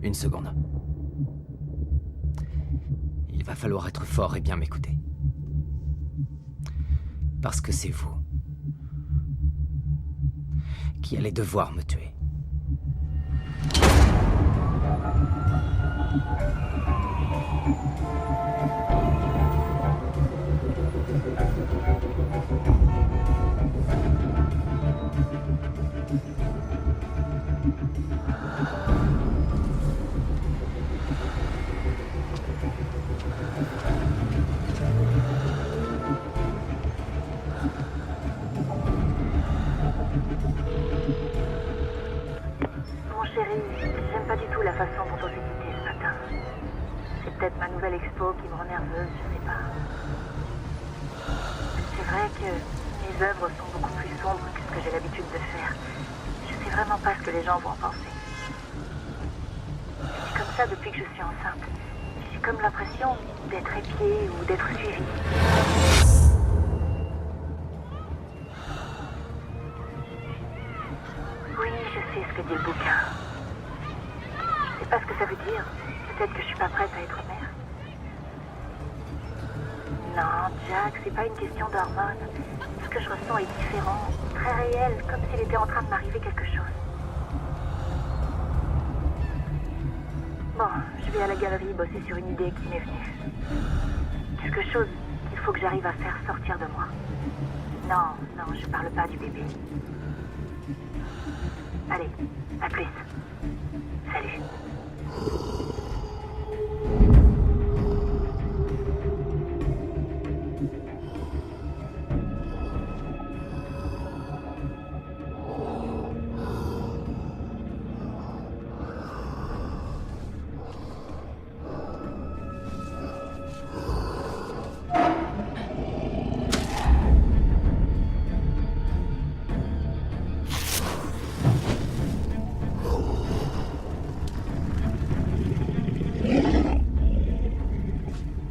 Une seconde. Il va falloir être fort et bien m'écouter. Parce que c'est vous qui allez devoir me tuer. J'aime pas du tout la façon dont on s'est quitté ce matin. C'est peut-être ma nouvelle expo qui me rend nerveuse, je sais pas. C'est vrai que mes œuvres sont beaucoup plus sombres que ce que j'ai l'habitude de faire. Je sais vraiment pas ce que les gens vont en penser. C'est comme ça depuis que je suis enceinte. J'ai comme l'impression d'être épiée ou d'être suivie. Oui, je sais ce que dit le bouquin. Je sais pas ce que ça veut dire. Peut-être que je suis pas prête à être mère. Non, Jack, c'est pas une question d'hormones. Ce que je ressens est différent, très réel, comme s'il était en train de m'arriver quelque chose. Bon, je vais à la galerie bosser sur une idée qui m'est venue. Quelque chose qu'il faut que j'arrive à faire sortir de moi. Non, je parle pas du bébé. Allez, à plus. Salut.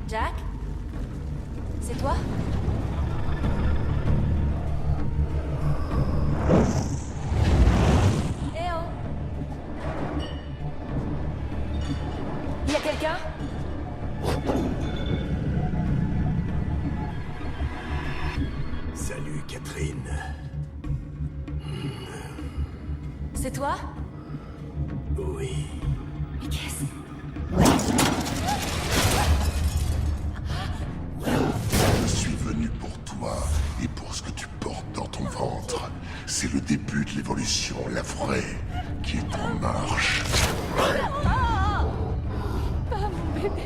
Jack? C'est toi? Eh oh! Y a quelqu'un? Salut, Catherine. C'est toi? Oui. Mais qu'est-ce... Je suis venu pour toi et pour ce que tu portes dans ton ventre. C'est le début de l'évolution, la vraie, qui est en marche. Ah, mon bébé!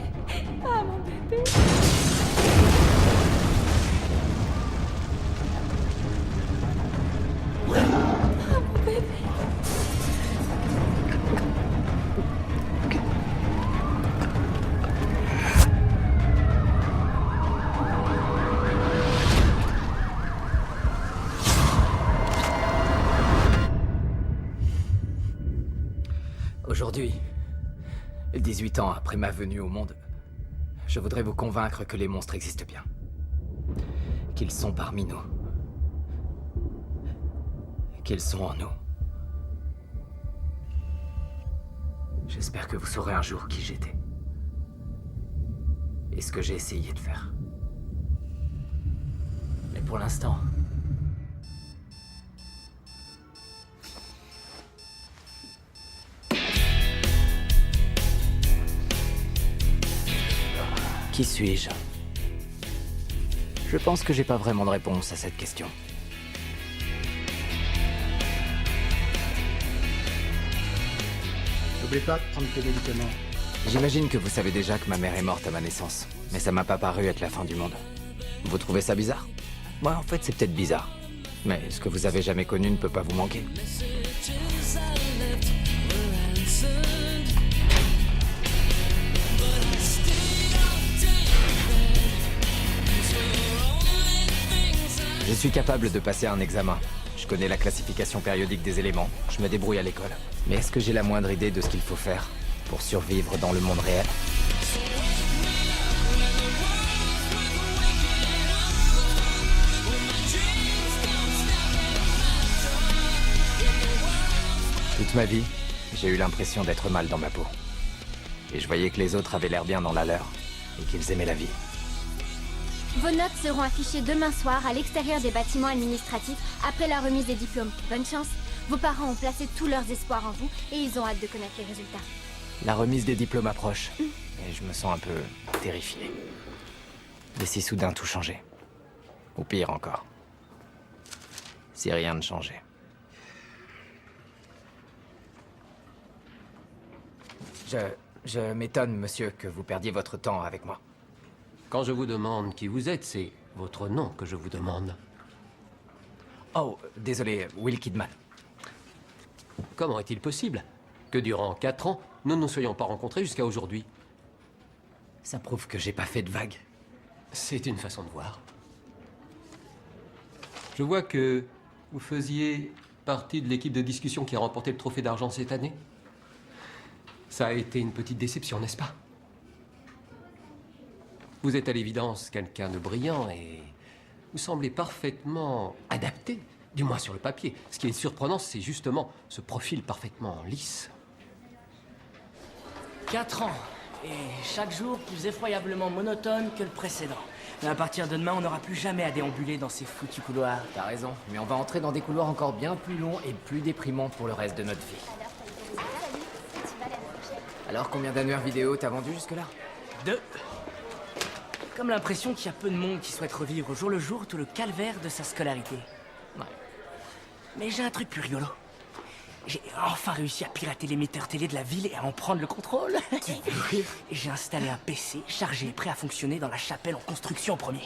Ah, mon bébé! Ah, mon bébé! Aujourd'hui, 18 ans après ma venue au monde, je voudrais vous convaincre que les monstres existent bien. Qu'ils sont parmi nous. Qu'ils sont en nous. J'espère que vous saurez un jour qui j'étais. Et ce que j'ai essayé de faire. Mais pour l'instant... Qui suis-je? Je pense que j'ai pas vraiment de réponse à cette question. N'oublie pas de prendre tes médicaments. J'imagine que vous savez déjà que ma mère est morte à ma naissance, mais ça m'a pas paru être la fin du monde. Vous trouvez ça bizarre? Ouais, en fait, c'est peut-être bizarre. Mais ce que vous avez jamais connu ne peut pas vous manquer. Je suis capable de passer un examen. Je connais la classification périodique des éléments. Je me débrouille à l'école. Mais est-ce que j'ai la moindre idée de ce qu'il faut faire pour survivre dans le monde réel? Toute ma vie, j'ai eu l'impression d'être mal dans ma peau. Et je voyais que les autres avaient l'air bien dans la leur, et qu'ils aimaient la vie. Vos notes seront affichées demain soir à l'extérieur des bâtiments administratifs après la remise des diplômes. Bonne chance. Vos parents ont placé tous leurs espoirs en vous et ils ont hâte de connaître les résultats. La remise des diplômes approche, et je me sens un peu terrifié. Et si soudain tout changeait? Ou pire encore, si rien ne changeait. Je m'étonne, monsieur, que vous perdiez votre temps avec moi. Quand je vous demande qui vous êtes, c'est votre nom que je vous demande. Oh, désolé, Will Kidman. Comment est-il possible que durant 4 ans, nous ne nous soyons pas rencontrés jusqu'à aujourd'hui? Ça prouve que j'ai pas fait de vagues. C'est une façon de voir. Je vois que vous faisiez partie de l'équipe de discussion qui a remporté le trophée d'argent cette année. Ça a été une petite déception, n'est-ce pas? Vous êtes à l'évidence quelqu'un de brillant et vous semblez parfaitement adapté, du moins sur le papier. Ce qui est surprenant, c'est justement ce profil parfaitement lisse. 4 ans, et chaque jour plus effroyablement monotone que le précédent. Mais à partir de demain, on n'aura plus jamais à déambuler dans ces foutus couloirs. T'as raison, mais on va entrer dans des couloirs encore bien plus longs et plus déprimants pour le reste de notre vie. Alors, combien d'annuaires vidéo t'as vendu jusque-là? 2. Comme l'impression qu'il y a peu de monde qui souhaite revivre au jour le jour tout le calvaire de sa scolarité. Ouais. Mais j'ai un truc plus rigolo. J'ai enfin réussi à pirater l'émetteur télé de la ville et à en prendre le contrôle. Et j'ai installé un PC chargé et prêt à fonctionner dans la chapelle en construction en premier.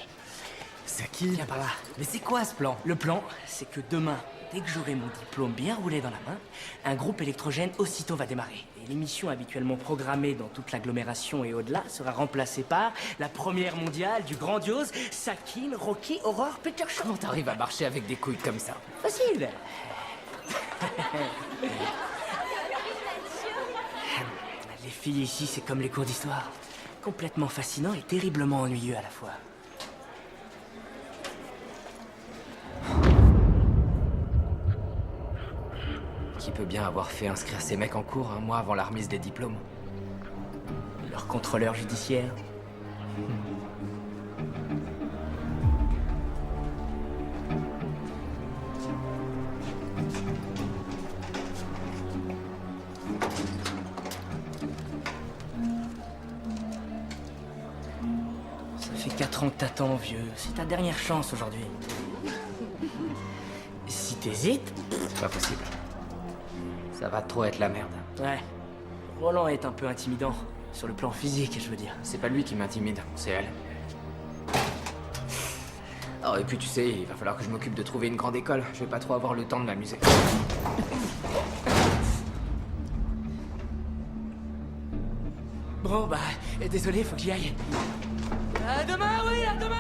C'est qui? Viens par là. Mais c'est quoi ce plan? Le plan, c'est que demain, dès que j'aurai mon diplôme bien roulé dans la main, un groupe électrogène aussitôt va démarrer. Et l'émission habituellement programmée dans toute l'agglomération et au-delà sera remplacée par la première mondiale du grandiose Sakin Rocky Horror Picture Show. Comment t'arrives à marcher avec des couilles comme ça? Facile. Les filles ici, c'est comme les cours d'histoire. Complètement fascinant et terriblement ennuyeux à la fois. Qui peut bien avoir fait inscrire ces mecs en cours un mois avant la remise des diplômes? Leur contrôleur judiciaire. Ça fait 4 ans que t'attends, vieux. C'est ta dernière chance aujourd'hui. Si t'hésites... Pas possible. Ça va trop être la merde. Ouais. Roland est un peu intimidant. Sur le plan physique, je veux dire. C'est pas lui qui m'intimide, c'est elle. Oh, et puis tu sais, il va falloir que je m'occupe de trouver une grande école. Je vais pas trop avoir le temps de m'amuser. Bon, bah, désolé, faut que j'y aille. À demain, oui, à demain!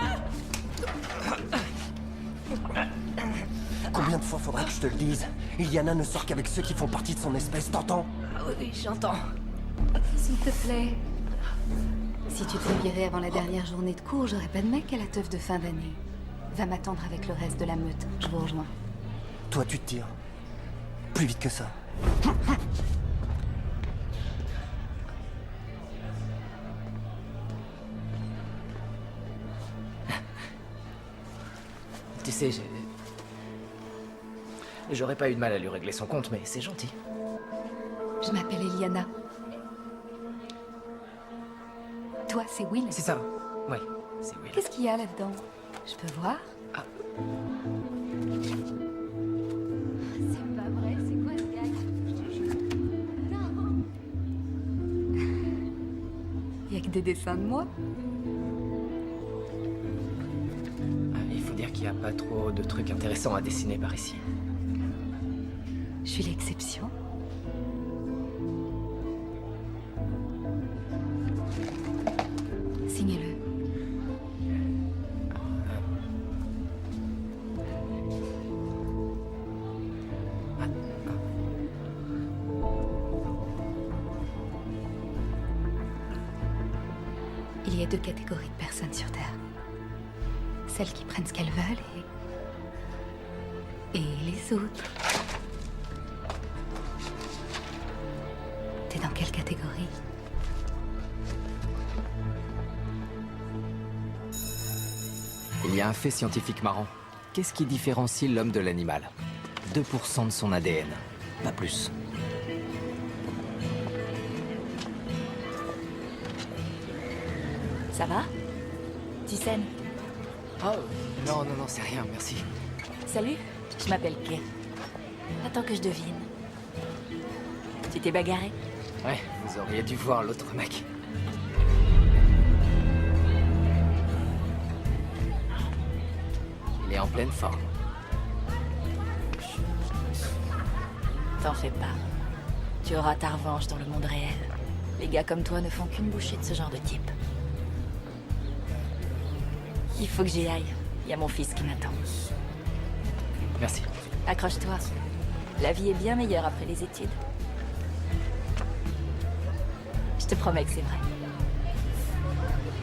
Combien de fois faudrait que je te le dise? Iliana ne sort qu'avec ceux qui font partie de son espèce, t'entends? Ah oui, j'entends. S'il te plaît. Si tu te fais virer avant la dernière journée de cours, j'aurai pas de mec à la teuf de fin d'année. Va m'attendre avec le reste de la meute. Je vous rejoins. Toi, tu te tires. Plus vite que ça. Tu sais, j'aurais pas eu de mal à lui régler son compte, mais c'est gentil. Je m'appelle Eliana. Toi, c'est Will. C'est ça. Ouais, c'est Will. Qu'est-ce qu'il y a là-dedans? Je peux voir? Ah. C'est pas vrai, c'est quoi ce gag? Non. Y a que des dessins de moi? Il faut dire qu'il y a pas trop de trucs intéressants à dessiner par ici. Je suis l'exception. Signez-le. Il y a deux catégories de personnes sur Terre. Celles qui prennent ce qu'elles veulent et les autres. T'es dans quelle catégorie? Il y a un fait scientifique marrant. Qu'est-ce qui différencie l'homme de l'animal? 2% de son ADN, pas plus. Ça va? Tu saignes? Oh, non, c'est rien, merci. Salut, je m'appelle Kay. Attends que je devine. Tu t'es bagarré? Ouais, vous auriez dû voir l'autre mec. Il est en pleine forme. T'en fais pas. Tu auras ta revanche dans le monde réel. Les gars comme toi ne font qu'une bouchée de ce genre de type. Il faut que j'y aille. Il y a mon fils qui m'attend. Merci. Accroche-toi. La vie est bien meilleure après les études. Je te promets que c'est vrai.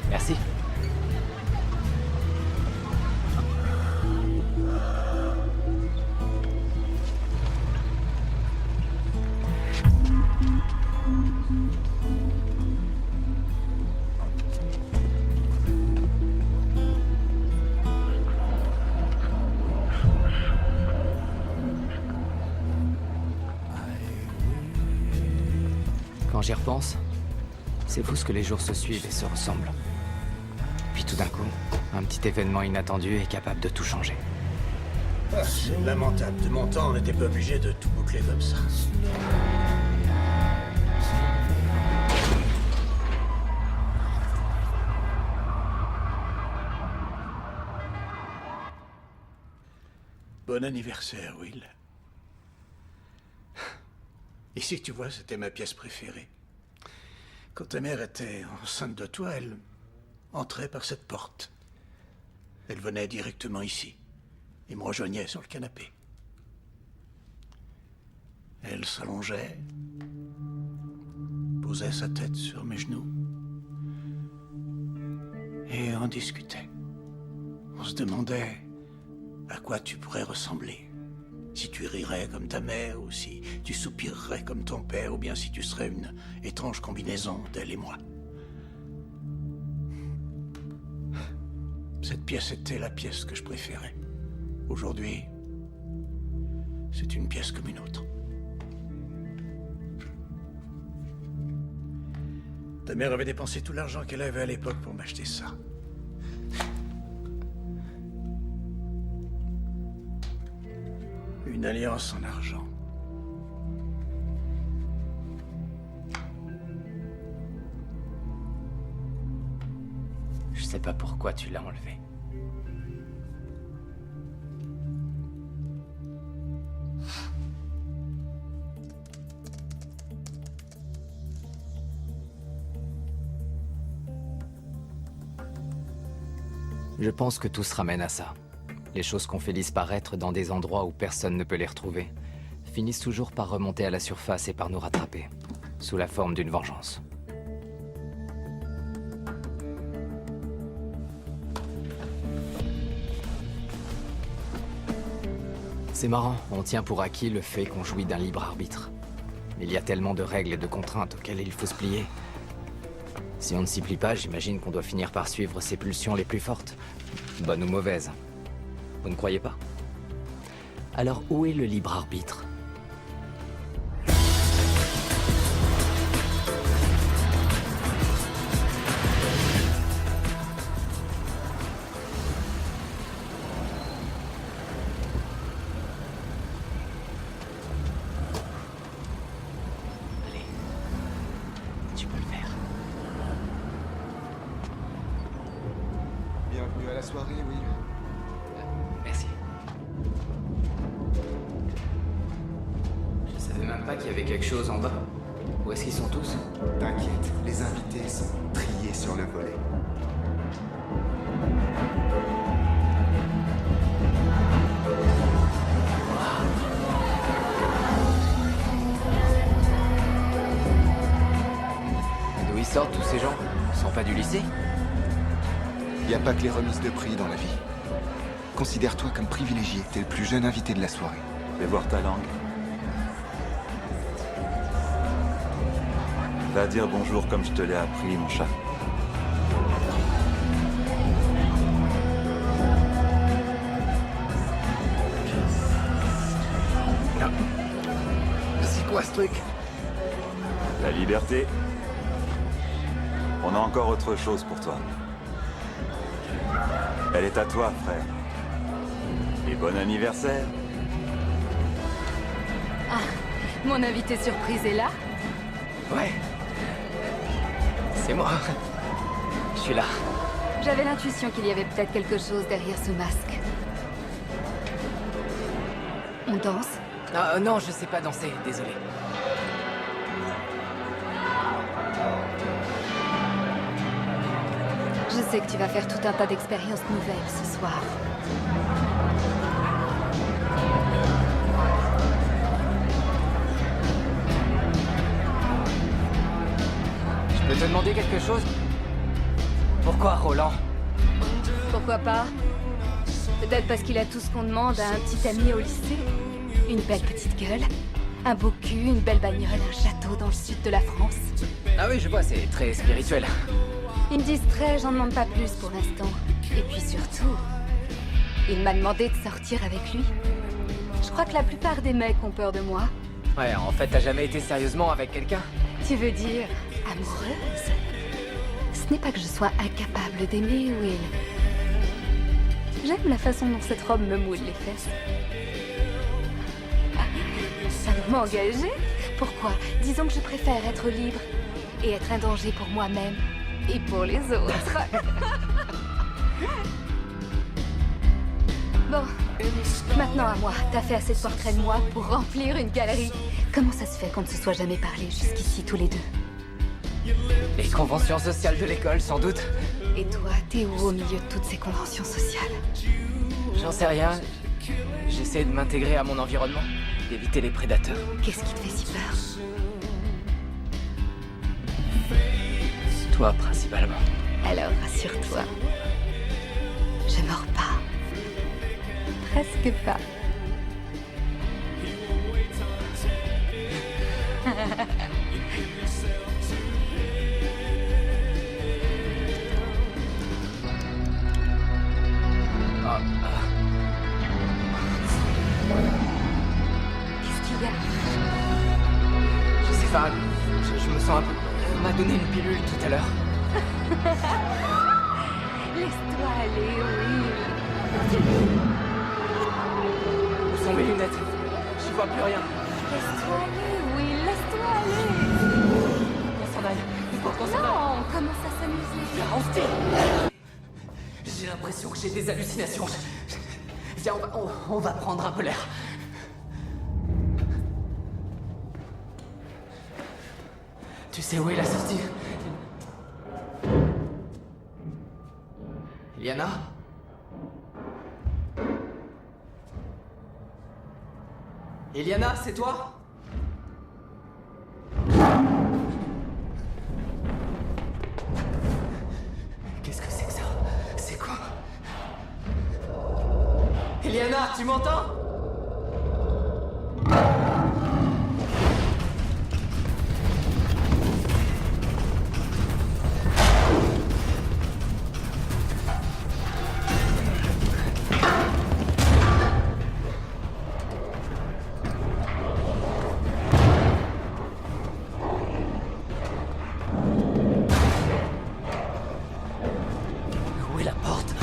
Merci. Quand j'y repense, c'est fou ce que les jours se suivent et se ressemblent. Puis tout d'un coup, un petit événement inattendu est capable de tout changer. Ah, c'est lamentable. De mon temps, on n'était pas obligé de tout boucler comme ça. Bon anniversaire, Will. Ici, tu vois, c'était ma pièce préférée. Quand ta mère était enceinte de toi, elle entrait par cette porte. Elle venait directement ici et me rejoignait sur le canapé. Elle s'allongeait, posait sa tête sur mes genoux et on discutait. On se demandait à quoi tu pourrais ressembler. Si tu rirais comme ta mère, ou si tu soupirerais comme ton père, ou bien si tu serais une étrange combinaison d'elle et moi. Cette pièce était la pièce que je préférais. Aujourd'hui, c'est une pièce comme une autre. Ta mère avait dépensé tout l'argent qu'elle avait à l'époque pour m'acheter ça. Une alliance en argent. Je sais pas pourquoi tu l'as enlevé. Je pense que tout se ramène à ça. Les choses qu'on fait disparaître dans des endroits où personne ne peut les retrouver finissent toujours par remonter à la surface et par nous rattraper, sous la forme d'une vengeance. C'est marrant, on tient pour acquis le fait qu'on jouit d'un libre arbitre. Il y a tellement de règles et de contraintes auxquelles il faut se plier. Si on ne s'y plie pas, j'imagine qu'on doit finir par suivre ses pulsions les plus fortes, bonnes ou mauvaises. Vous ne croyez pas? Alors où est le libre arbitre? Allez, tu peux le faire. Bienvenue à la soirée, Will. Merci. pas qu'il y avait quelque chose en bas? Où est-ce qu'ils sont tous? T'inquiète, les invités sont triés sur le volet. D'où ils sortent tous ces gens? Ils sont pas du lycée? Y a pas que les remises de prix dans la vie. Considère-toi comme privilégié, t'es le plus jeune invité de la soirée. Fais voir ta langue. Va dire bonjour comme je te l'ai appris, mon chat. C'est quoi ce truc? La liberté. On a encore autre chose pour toi. Elle est à toi, frère. Et bon anniversaire. Ah, mon invité surprise est là? Ouais. C'est moi. Je suis là. J'avais l'intuition qu'il y avait peut-être quelque chose derrière ce masque. On danse? Ah, non, je sais pas danser, désolé. Je sais que tu vas faire tout un tas d'expériences nouvelles ce soir. Je peux te demander quelque chose? Pourquoi Roland? Pourquoi pas? Peut-être parce qu'il a tout ce qu'on demande à un petit ami au lycée. Une belle petite gueule, un beau cul, une belle bagnole, un château dans le sud de la France. Ah oui, je vois, c'est très spirituel. Il me distrait, j'en demande pas plus pour l'instant. Et puis surtout, il m'a demandé de sortir avec lui. Je crois que la plupart des mecs ont peur de moi. Ouais, en fait, t'as jamais été sérieusement avec quelqu'un? Tu veux dire amoureuse? Ce n'est pas que je sois incapable d'aimer, Will. J'aime la façon dont cette robe me moule les fesses. Ça veut m'engager? Pourquoi? Disons que je préfère être libre et être un danger pour moi-même et pour les autres. Bon, maintenant à moi. T'as fait assez de portraits de moi pour remplir une galerie. Comment ça se fait qu'on ne se soit jamais parlé jusqu'ici tous les deux? Les conventions sociales de l'école, sans doute. Et toi, t'es où au milieu de toutes ces conventions sociales? J'en sais rien. J'essaie de m'intégrer à mon environnement, d'éviter les prédateurs. Qu'est-ce qui te fait si peur? Toi, principalement. Alors, rassure-toi. Je mords pas. Presque pas. Qu'est-ce qu'il y a? Je sais pas, je me sens un peu... On m'a donné une pilule tout à l'heure. Laisse-toi aller, oui. Où sont mes lunettes? J'y vois plus rien. Laisse-toi aller, oui, laisse-toi aller. On s'en aille. Il faut qu'on s'en aille. Non, on commence à s'amuser. Garanti. J'ai l'impression que j'ai des hallucinations. Viens, on va prendre un peu l'air. Tu sais où est la sortie? Iliana? Iliana, c'est toi? Qu'est-ce que c'est que ça? C'est quoi? Iliana, tu m'entends? Où est la porte?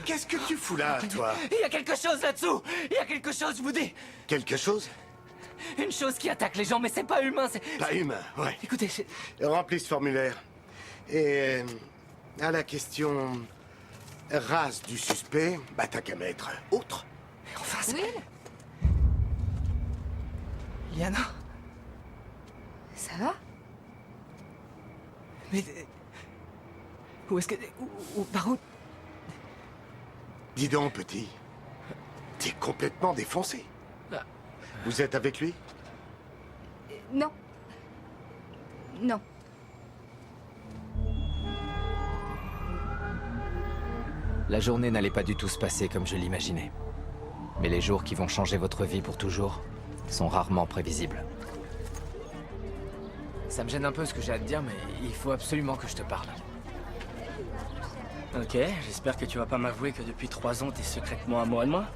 qu'est-ce que tu fous là, toi? Il y a quelque chose là-dessous. Il y a quelque chose, je vous dis. Quelque chose? Une chose qui attaque les gens, mais c'est pas humain, c'est... Pas humain, ouais. Écoutez, Remplis ce formulaire. Et à la question race du suspect, bah t'as qu'à mettre autre. Enfin, c'est... Will? Liana? Ça va? Mais... Où est-ce que... Par où? Dis donc, petit. T'es complètement défoncé. Vous êtes avec lui? Non. Non. La journée n'allait pas du tout se passer comme je l'imaginais. Mais les jours qui vont changer votre vie pour toujours sont rarement prévisibles. Ça me gêne un peu ce que j'ai à te dire, mais il faut absolument que je te parle. Ok, j'espère que tu vas pas m'avouer que depuis 3 ans, t'es secrètement amoureux de moi.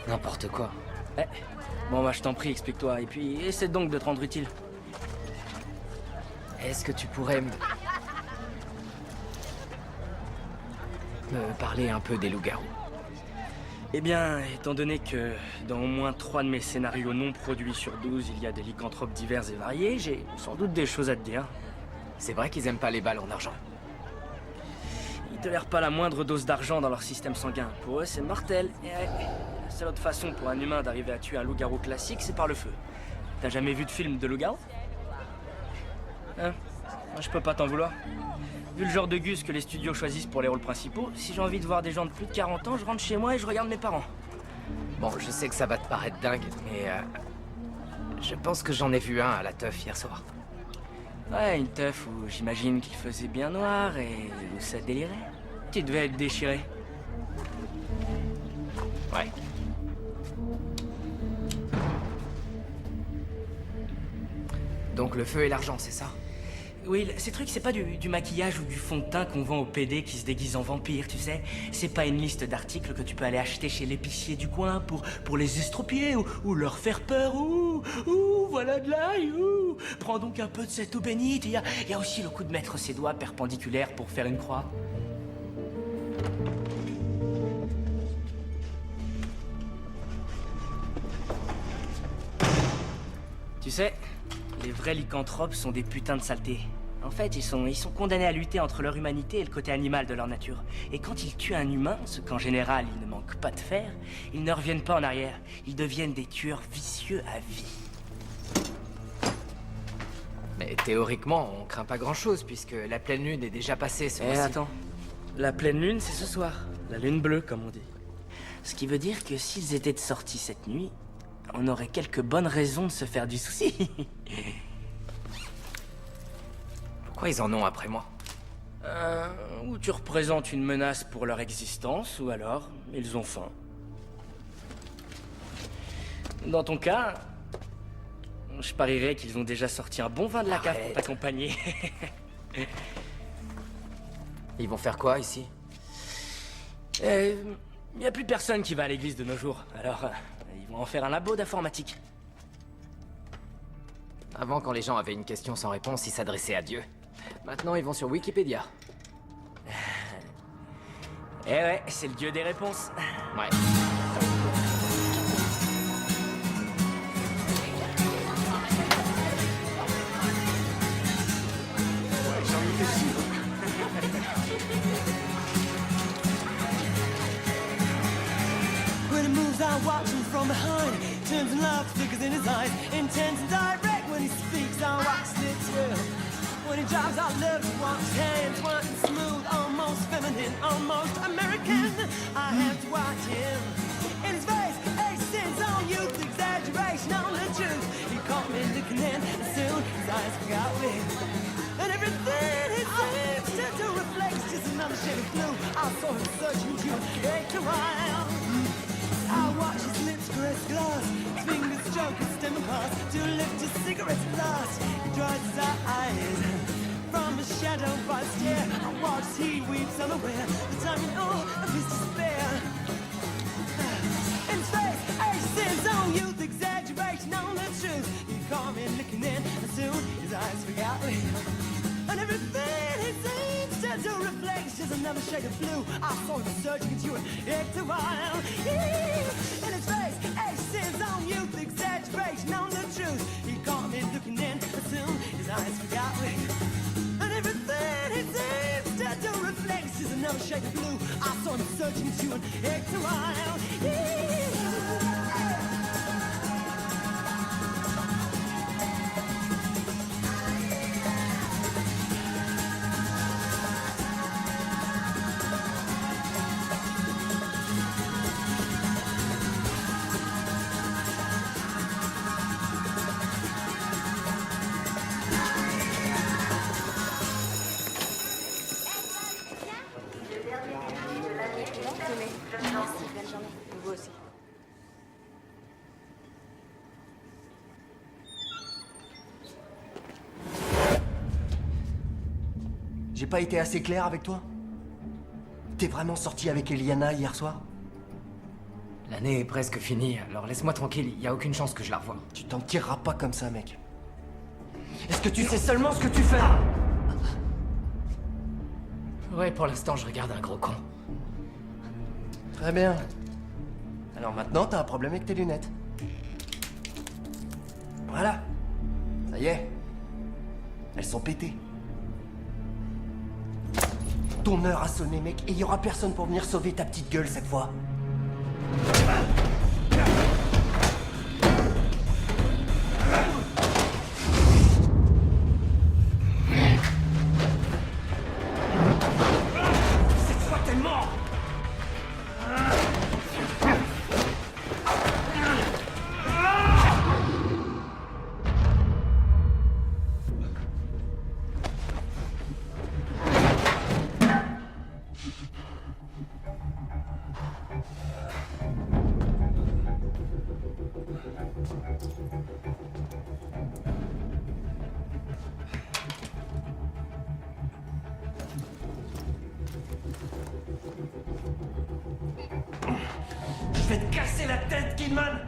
N'importe quoi. Eh, bon bah je t'en prie, explique-toi, et puis essaie donc de te rendre utile. Est-ce que tu pourrais me parler un peu des loups-garous? Eh bien, étant donné que dans au moins 3 de mes scénarios non produits sur 12, il y a des lycanthropes divers et variés, j'ai sans doute des choses à te dire. C'est vrai qu'ils aiment pas les balles en argent. Ils tolèrent pas la moindre dose d'argent dans leur système sanguin. Pour eux, c'est mortel. Et la seule autre façon pour un humain d'arriver à tuer un loup-garou classique, c'est par le feu. T'as jamais vu de film de loup-garou? Hein? Moi, je peux pas t'en vouloir. Vu le genre de gus que les studios choisissent pour les rôles principaux, si j'ai envie de voir des gens de plus de 40 ans, je rentre chez moi et je regarde mes parents. Bon, je sais que ça va te paraître dingue, mais je pense que j'en ai vu un à la teuf hier soir. Ouais, une teuf où j'imagine qu'il faisait bien noir et où ça délirait. Tu devais être déchiré. Ouais. Donc le feu et l'argent, c'est ça? Oui, ces trucs, c'est pas du maquillage ou du fond de teint qu'on vend aux PD qui se déguisent en vampires, tu sais. C'est pas une liste d'articles que tu peux aller acheter chez l'épicier du coin pour les estropier ou leur faire peur. Ouh, voilà de l'ail, ouh. Prends donc un peu de cette eau bénite. Il y a aussi le coup de mettre ses doigts perpendiculaires pour faire une croix. Tu sais, les vrais lycanthropes sont des putains de saletés. En fait, ils sont condamnés à lutter entre leur humanité et le côté animal de leur nature. Et quand ils tuent un humain, ce qu'en général ils ne manquent pas de faire, ils ne reviennent pas en arrière. Ils deviennent des tueurs vicieux à vie. Mais théoriquement, on craint pas grand-chose, puisque la pleine lune est déjà passée ce mois-ci. Attends. La pleine lune, c'est ce soir. La lune bleue, comme on dit. Ce qui veut dire que s'ils étaient de sortie cette nuit, on aurait quelques bonnes raisons de se faire du souci. Pourquoi ils en ont après moi? Ou tu représentes une menace pour leur existence, ou alors ils ont faim. Dans ton cas, je parierais qu'ils ont déjà sorti un bon vin de la cave pour t'accompagner. Ils vont faire quoi ici? Il n'y a plus personne qui va à l'église de nos jours, alors ils vont en faire un labo d'informatique. Avant, quand les gens avaient une question sans réponse, ils s'adressaient à Dieu. Maintenant, ils vont sur Wikipédia. Eh ouais, c'est le dieu des réponses. Ouais. When he moves, I watch him from behind. Turns and laughs, flickers in his eyes. Intense and direct when he speaks, I watch it too. When he drives, I love to watch his hands, working smooth, almost feminine, almost American. I have to watch him. In his face, accents on youth, exaggeration on the truth. He caught me looking in, and soon his eyes forgot me. And everything he seems to reflect just another shade of blue. I saw him searching to break the wild. I watch his lips caress glass, his fingers stroke his stem across to lift his cigarette last. He dries his eyes from a shadow by the stair. I watch as he weeps unaware, the timing of his despair. In space, accents on youth, exaggeration on the truth. He caught me looking in, and soon his eyes forgot me. And everything he seems to tattoo reflects just another shade of blue. I saw him searching into an actor while in his face, X's on youth, exaggeration on the truth. He caught me looking in, but soon his eyes forgot me. And everything he seems tattoo reflects just another shade of blue. I saw him searching into an actor while Vous aussi. J'ai pas été assez clair avec toi? T'es vraiment sorti avec Eliana hier soir? L'année est presque finie, alors laisse-moi tranquille, y a aucune chance que je la revoie. Tu t'en tireras pas comme ça, mec. Est-ce que tu sais seulement ce que tu fais? Ouais, pour l'instant, je regarde un gros con. Très bien. Alors maintenant, t'as un problème avec tes lunettes. Voilà. Ça y est. Elles sont pétées. Ton heure a sonné, mec, et il y aura personne pour venir sauver ta petite gueule cette fois. Cette fois, t'es mort. Je vais te casser la tête, Kidman!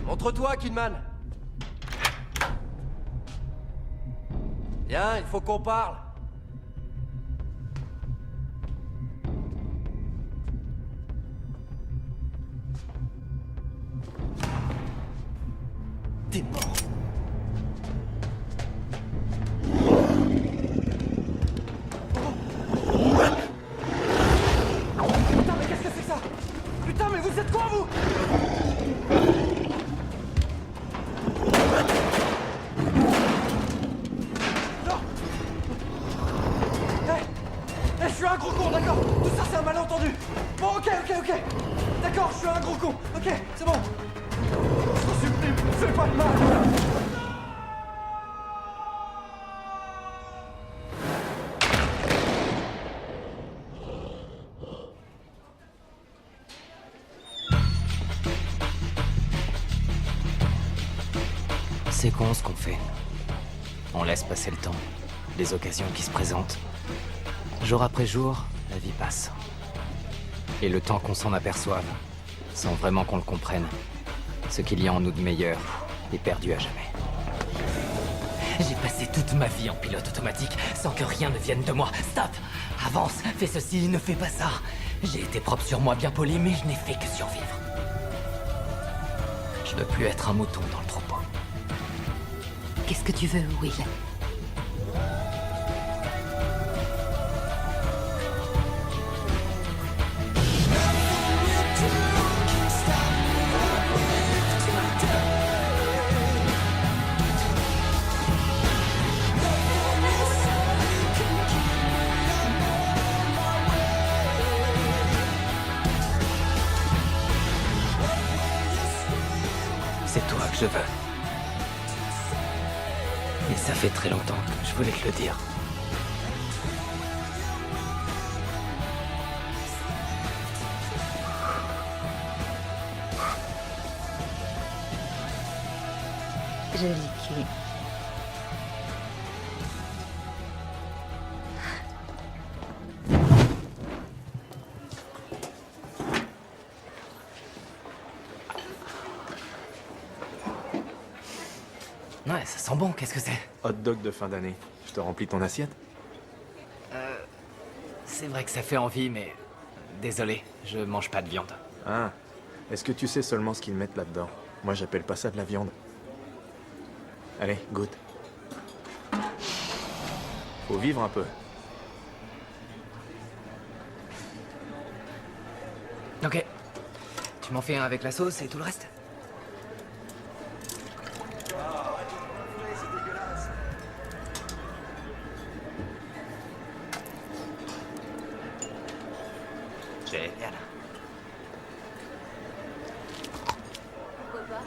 Montre-toi, Kidman! Viens, il faut qu'on parle. T'es mort. Putain, mais qu'est-ce que c'est que ça? Putain, mais vous êtes quoi, vous? Je suis un gros con, d'accord? Tout ça, c'est un malentendu. Bon, ok. D'accord, je suis un gros con. Ok, c'est bon. Je t'en supplie, fais pas de mal. C'est con ce qu'on fait. On laisse passer le temps, les occasions qui se présentent. Jour après jour, la vie passe. Et le temps qu'on s'en aperçoive, sans vraiment qu'on le comprenne, ce qu'il y a en nous de meilleur est perdu à jamais. J'ai passé toute ma vie en pilote automatique, sans que rien ne vienne de moi. Stop! Avance, fais ceci, ne fais pas ça. J'ai été propre sur moi, bien poli, mais je n'ai fait que survivre. Je ne veux plus être un mouton dans le troupeau. Qu'est-ce que tu veux, Will? C'est toi que je veux. Et ça fait très longtemps que je voulais te le dire. Joli cul. Ouais, ça sent bon, qu'est-ce que c'est? Hot dog de fin d'année. Je te remplis ton assiette? C'est vrai que ça fait envie, mais... Désolé, je mange pas de viande. Ah. Est-ce que tu sais seulement ce qu'ils mettent là-dedans? Moi, j'appelle pas ça de la viande. Allez, goûte. Faut vivre un peu. Ok. Tu m'en fais un avec la sauce et tout le reste? Génial. Pourquoi pas?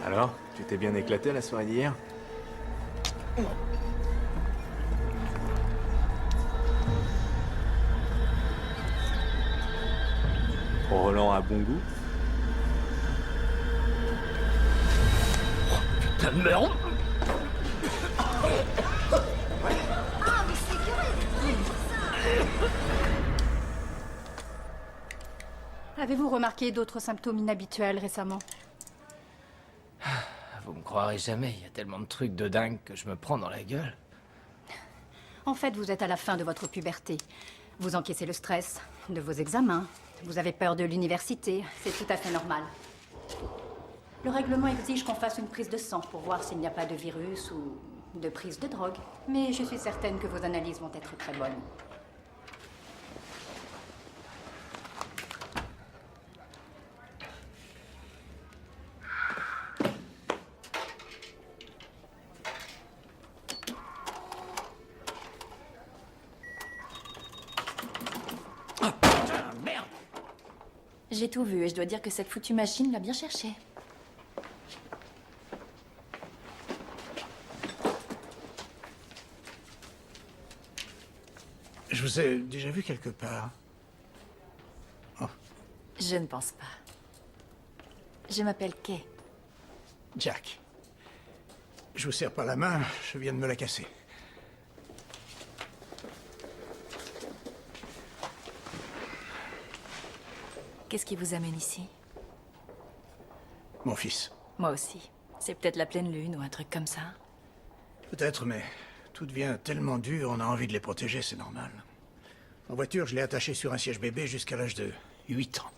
Alors, tu t'es bien éclaté à la soirée d'hier? Roland a bon goût? Putain de merde! Avez-vous remarqué d'autres symptômes inhabituels récemment? Vous me croirez jamais, il y a tellement de trucs de dingue que je me prends dans la gueule. En fait, vous êtes à la fin de votre puberté. Vous encaissez le stress de vos examens. Vous avez peur de l'université. C'est tout à fait normal. Le règlement exige qu'on fasse une prise de sang pour voir s'il n'y a pas de virus ou de prise de drogue. Mais je suis certaine que vos analyses vont être très bonnes. J'ai tout vu et je dois dire que cette foutue machine l'a bien cherché. Je vous ai déjà vu quelque part. Oh, Je ne pense pas. Je m'appelle Kay. Jack. Je vous serre pas la main, je viens de me la casser. Qu'est-ce qui vous amène ici? Mon fils. Moi aussi. C'est peut-être la pleine lune ou un truc comme ça. Peut-être, mais tout devient tellement dur, on a envie de les protéger, c'est normal. En voiture, je l'ai attaché sur un siège bébé jusqu'à l'âge de 8 ans.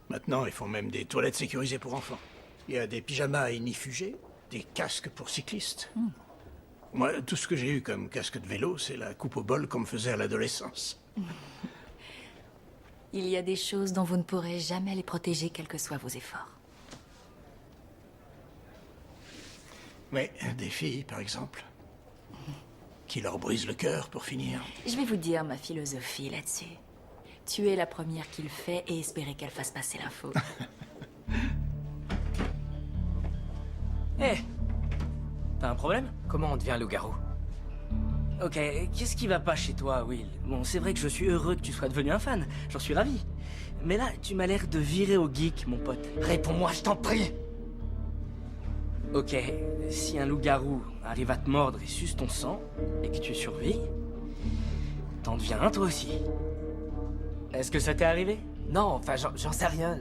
Maintenant, ils font même des toilettes sécurisées pour enfants. Il y a des pyjamas ignifugés, des casques pour cyclistes. Moi, tout ce que j'ai eu comme casque de vélo, c'est la coupe au bol qu'on me faisait à l'adolescence. Il y a des choses dont vous ne pourrez jamais les protéger, quels que soient vos efforts. Mais des filles, par exemple, qui leur brisent le cœur pour finir. Je vais vous dire ma philosophie là-dessus. Tuer la première qui le fait et espérer qu'elle fasse passer l'info. Hé, t'as un problème? Comment on devient loup-garou? Ok, qu'est-ce qui va pas chez toi, Will? Bon, c'est vrai que je suis heureux que tu sois devenu un fan. J'en suis ravi. Mais là, tu m'as l'air de virer au geek, mon pote. Réponds-moi, je t'en prie! Ok, si un loup-garou arrive à te mordre et suce ton sang, et que tu survis, t'en deviens un toi aussi. Est-ce que ça t'est arrivé? Non, enfin, j'en sais rien.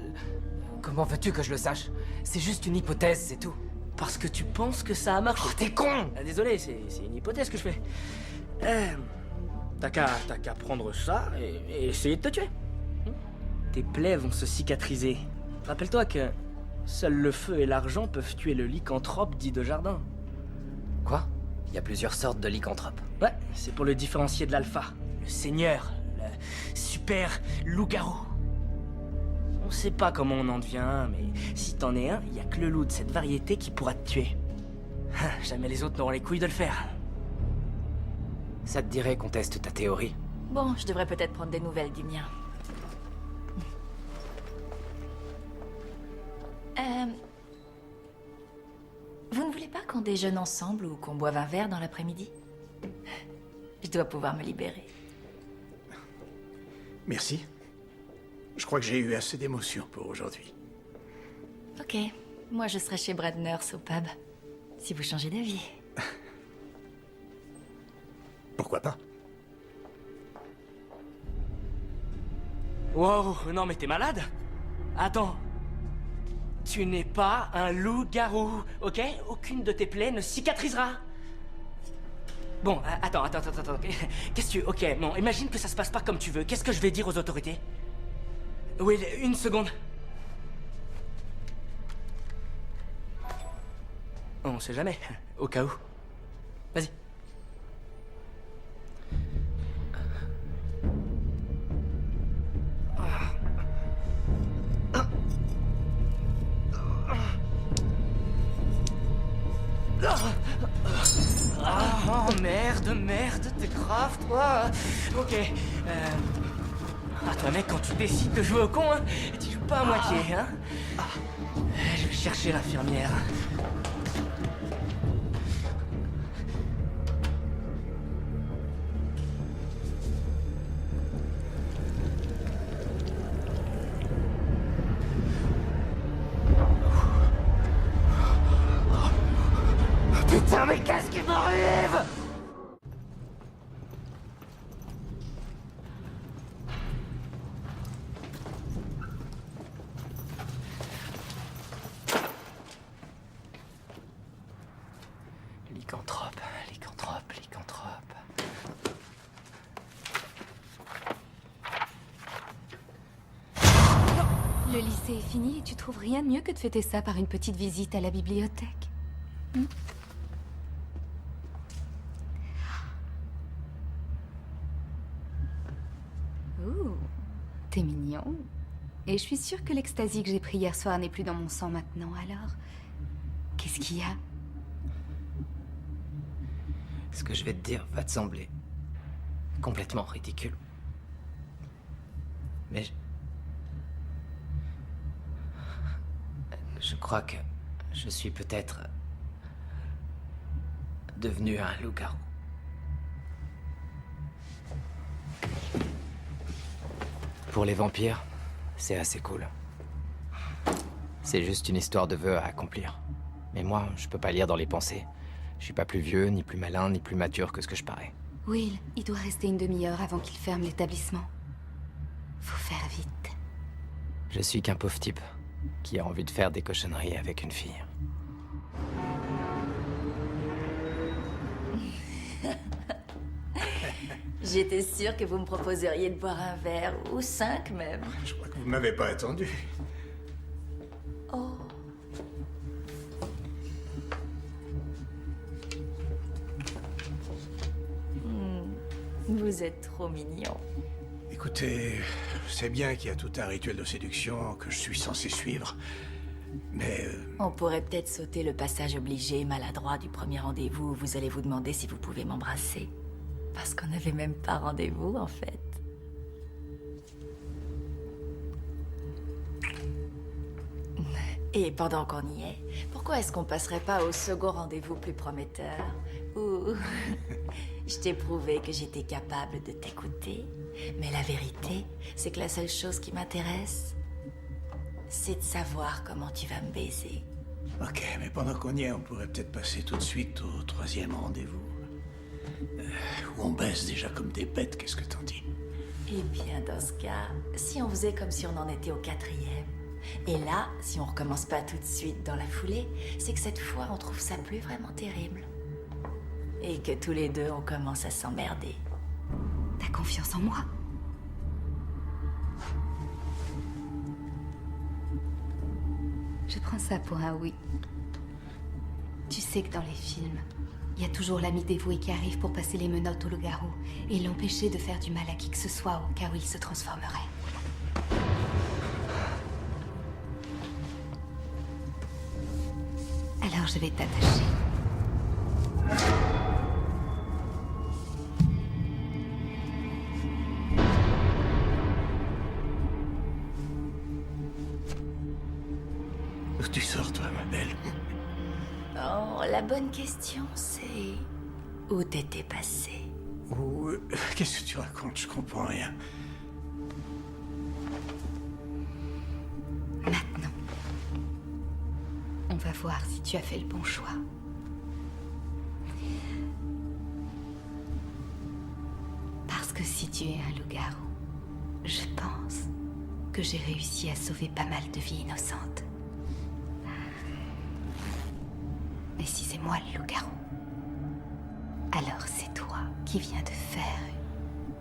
Comment veux-tu que je le sache? C'est juste une hypothèse, c'est tout. Parce que tu penses que ça a marché. Oh, t'es con! Désolé, c'est une hypothèse que je fais. T'as qu'à prendre ça et essayer de te tuer. Tes plaies vont se cicatriser. Rappelle-toi que seul le feu et l'argent peuvent tuer le lycanthrope dit de Jardin. Quoi? Il y a plusieurs sortes de lycanthropes. Ouais, c'est pour le différencier de l'alpha. Le seigneur, le super loup-garou. On sait pas comment on en devient un, mais si t'en es un, il y a que le loup de cette variété qui pourra te tuer. Jamais les autres n'auront les couilles de le faire. Ça te dirait qu'on teste ta théorie? Bon, je devrais peut-être prendre des nouvelles du mien. Vous ne voulez pas qu'on déjeune ensemble ou qu'on boive un verre dans l'après-midi? Je dois pouvoir me libérer. Merci. Je crois que j'ai eu assez d'émotions pour aujourd'hui. Ok, moi je serai chez Brad Nurse au pub. Si vous changez d'avis. Pourquoi pas? Wow, non mais t'es malade? Attends. Tu n'es pas un loup-garou, ok? Aucune de tes plaies ne cicatrisera. Bon, attends. Qu'est-ce que tu... Ok, bon, imagine que ça se passe pas comme tu veux. Qu'est-ce que je vais dire aux autorités? Oui, une seconde. On sait jamais, au cas où. Vas-y. Oh merde, t'es grave toi. Ok. Ah toi mec, quand tu décides de jouer au con, hein, tu joues pas à moitié, hein. Je vais chercher l'infirmière. Putain, mais qu'est-ce qui m'arrive? Lycanthrope. Le lycée est fini et tu trouves rien de mieux que de fêter ça par une petite visite à la bibliothèque. Ouh, t'es mignon. Et je suis sûre que l'ecstasy que j'ai pris hier soir n'est plus dans mon sang maintenant, alors... Qu'est-ce qu'il y a? Ce que je vais te dire va te sembler complètement ridicule. Mais je crois que je suis peut-être devenu un loup-garou. Pour les vampires, c'est assez cool. C'est juste une histoire de vœux à accomplir. Mais moi, je peux pas lire dans les pensées. Je suis pas plus vieux, ni plus malin, ni plus mature que ce que je parais. Will, il doit rester une demi-heure avant qu'il ferme l'établissement. Faut faire vite. Je suis qu'un pauvre type qui a envie de faire des cochonneries avec une fille. J'étais sûre que vous me proposeriez de boire un verre, ou 5 même. Je crois que vous m'avez pas attendu. Oh. Vous êtes trop mignon. Écoutez, c'est bien qu'il y a tout un rituel de séduction que je suis censé suivre, mais... On pourrait peut-être sauter le passage obligé maladroit du premier rendez-vous où vous allez vous demander si vous pouvez m'embrasser. Parce qu'on n'avait même pas rendez-vous, en fait. Et pendant qu'on y est, pourquoi est-ce qu'on passerait pas au second rendez-vous plus prometteur? Où je t'ai prouvé que j'étais capable de t'écouter, mais la vérité, c'est que la seule chose qui m'intéresse, c'est de savoir comment tu vas me baiser. Ok, mais pendant qu'on y est, on pourrait peut-être passer tout de suite au troisième rendez-vous. Où on baisse déjà comme des bêtes, qu'est-ce que t'en dis? Eh bien, dans ce cas, si on faisait comme si on en était au 4e, et là, si on recommence pas tout de suite dans la foulée, c'est que cette fois, on trouve ça plus vraiment terrible. Et que tous les deux, on commence à s'emmerder. T'as confiance en moi? Je prends ça pour un oui. Tu sais que dans les films, il y a toujours l'ami dévoué qui arrive pour passer les menottes au loup-garou et l'empêcher de faire du mal à qui que ce soit au cas où il se transformerait. Alors je vais t'attacher. Où tu sors, toi, ma belle? Oh, la bonne question, c'est... Où t'étais passé? Qu'est-ce que tu racontes? Je comprends rien. savoir si tu as fait le bon choix. Parce que si tu es un loup-garou, je pense que j'ai réussi à sauver pas mal de vies innocentes. Mais si c'est moi le loup-garou, alors c'est toi qui viens de faire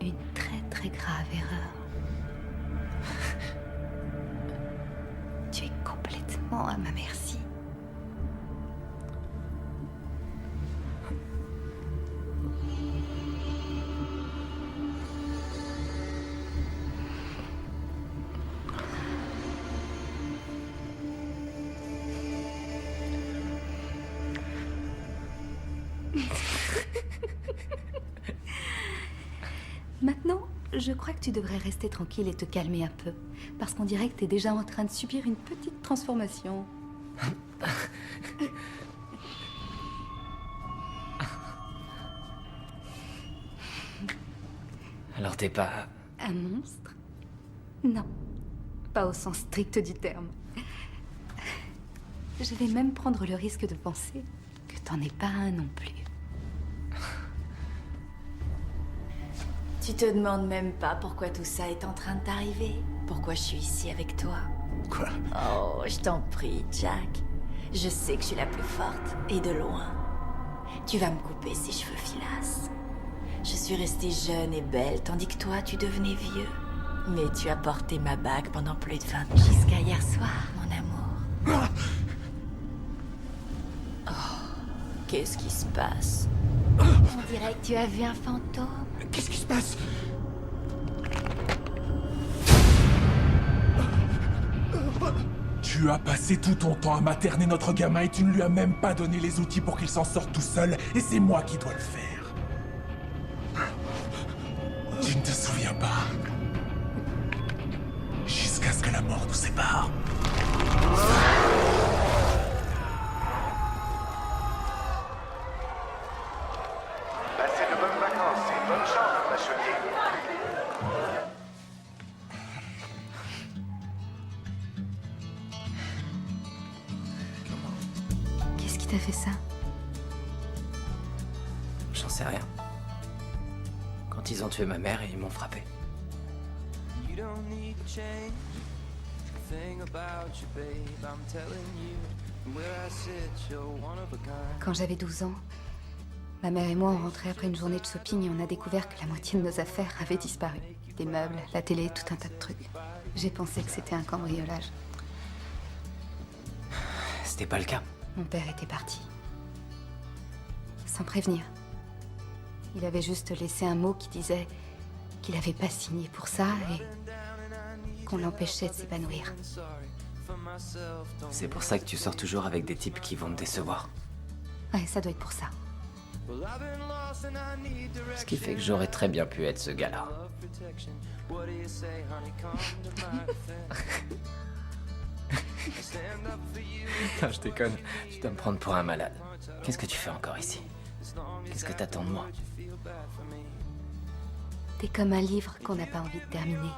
une très très grave erreur. Tu es complètement à ma merci. Maintenant, je crois que tu devrais rester tranquille et te calmer un peu. Parce qu'on dirait que t'es déjà en train de subir une petite transformation. Alors t'es pas... Un monstre? Non. Pas au sens strict du terme. Je vais même prendre le risque de penser que t'en es pas un non plus. Tu te demandes même pas pourquoi tout ça est en train de t'arriver? Pourquoi je suis ici avec toi? Quoi? Oh, je t'en prie, Jack. Je sais que je suis la plus forte, et de loin. Tu vas me couper ces cheveux filasses. Je suis restée jeune et belle, tandis que toi, tu devenais vieux. Mais tu as porté ma bague pendant plus de 20 ans. Jusqu'à hier soir, mon amour. Oh, qu'est-ce qui se passe? On dirait que tu as vu un fantôme. Qu'est-ce qui se passe? Tu as passé tout ton temps à materner notre gamin et tu ne lui as même pas donné les outils pour qu'il s'en sorte tout seul, et c'est moi qui dois le faire. Tu ne te souviens pas? Jusqu'à ce que la mort nous sépare. Passez de bonnes vacances et bonne chance, bachelier. Qu'est-ce qui t'a fait ça? J'en sais rien. Quand ils ont tué ma mère, ils m'ont frappé. You don't need to change a thing about you, babe. I'm telling you, from where I sit, you're one of a kind. Quand j'avais 12 ans, ma mère et moi on rentrait après une journée de shopping et on a découvert que la moitié de nos affaires avaient disparu. Des meubles, la télé, tout un tas de trucs. J'ai pensé que c'était un cambriolage. C'était pas le cas. Mon père était parti. Sans prévenir. Il avait juste laissé un mot qui disait qu'il avait pas signé pour ça et qu'on l'empêchait de s'épanouir. C'est pour ça que tu sors toujours avec des types qui vont te décevoir. Ouais, ça doit être pour ça. Ce qui fait que j'aurais très bien pu être ce gars-là. Non, je déconne. Tu dois me prendre pour un malade. Qu'est-ce que tu fais encore ici? Qu'est-ce que t'attends de moi? T'es comme un livre qu'on n'a pas envie de terminer.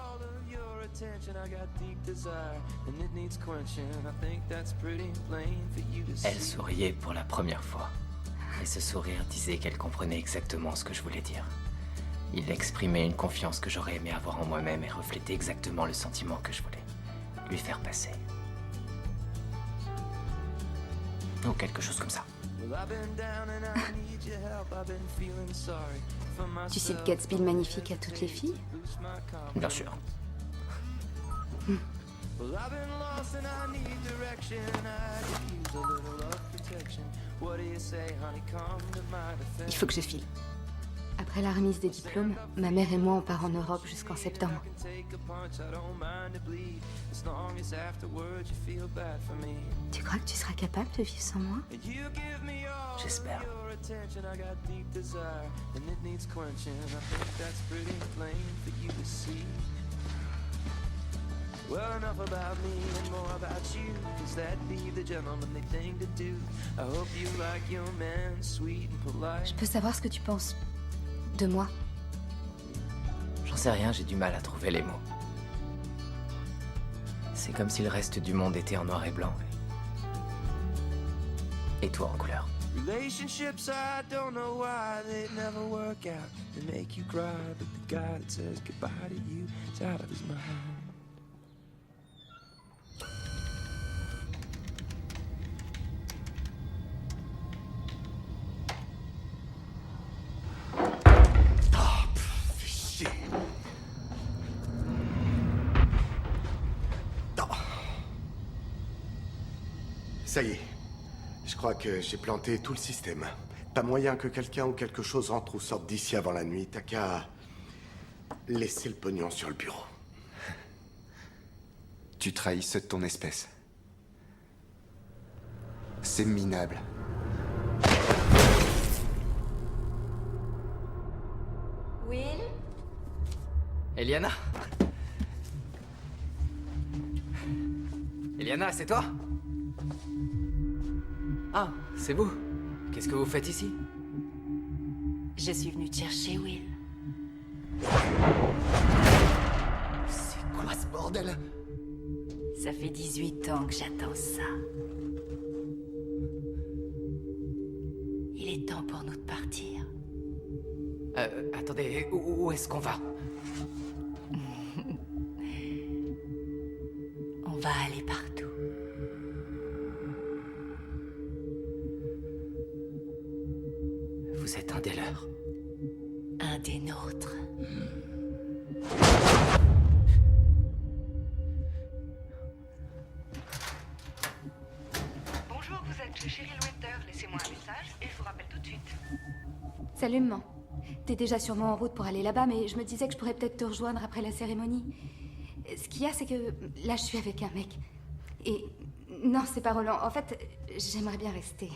Elle souriait pour la première fois. Et ce sourire disait qu'elle comprenait exactement ce que je voulais dire. Il exprimait une confiance que j'aurais aimé avoir en moi-même et reflétait exactement le sentiment que je voulais lui faire passer. Ou quelque chose comme ça. Tu cites Gatsby le magnifique à toutes les filles? Bien sûr. Il faut que je file. Après la remise des diplômes, ma mère et moi on part en Europe jusqu'en septembre. Tu crois que tu seras capable de vivre sans moi? J'espère. Well, enough about me and more about you. Cause that'd be the gentlemanly thing to do. I hope you like your man, sweet and polite. Je peux savoir ce que tu penses de moi? J'en sais rien, j'ai du mal à trouver les mots. C'est comme si le reste du monde était en noir et blanc. Et toi en couleur. Relationships, I don't know why they never work out. They make you cry, but the guy that says goodbye to you is out of his mind. Ça y est. Je crois que j'ai planté tout le système. Pas moyen que quelqu'un ou quelque chose rentre ou sorte d'ici avant la nuit. T'as qu'à laisser le pognon sur le bureau. Tu trahis ceux de ton espèce. C'est minable. Will? Eliana? Eliana, c'est toi? Ah, c'est vous. Qu'est-ce que vous faites ici? Je suis venue te chercher, Will. C'est quoi ce bordel? Ça fait 18 ans que j'attends ça. Il est temps pour nous de partir. Attendez, où est-ce qu'on va? On va aller partout. Vous êtes un des leurs. Un des nôtres. Bonjour, vous êtes chez Cheryl Winter. Laissez-moi un message et je vous rappelle tout de suite. Salut, maman. T'es déjà sûrement en route pour aller là-bas, mais je me disais que je pourrais peut-être te rejoindre après la cérémonie. Ce qu'il y a, c'est que là, je suis avec un mec. Et non, c'est pas Roland. En fait, j'aimerais bien rester.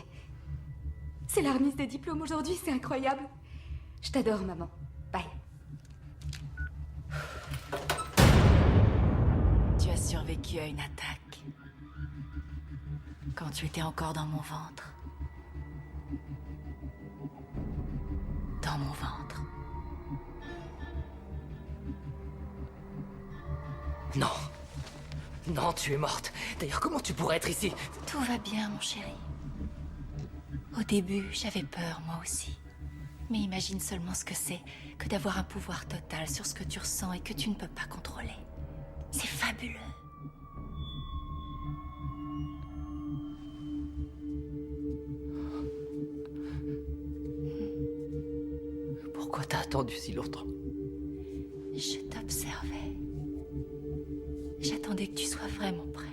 C'est la remise des diplômes aujourd'hui, c'est incroyable. Je t'adore, maman. Bye. Tu as survécu à une attaque. Quand tu étais encore dans mon ventre. Dans mon ventre. Non. Non, tu es morte. D'ailleurs, comment tu pourrais être ici? Tout va bien, mon chéri. Au début, j'avais peur, moi aussi. Mais imagine seulement ce que c'est que d'avoir un pouvoir total sur ce que tu ressens et que tu ne peux pas contrôler. C'est fabuleux. Pourquoi t'as attendu si longtemps? Je t'observais. J'attendais que tu sois vraiment prêt.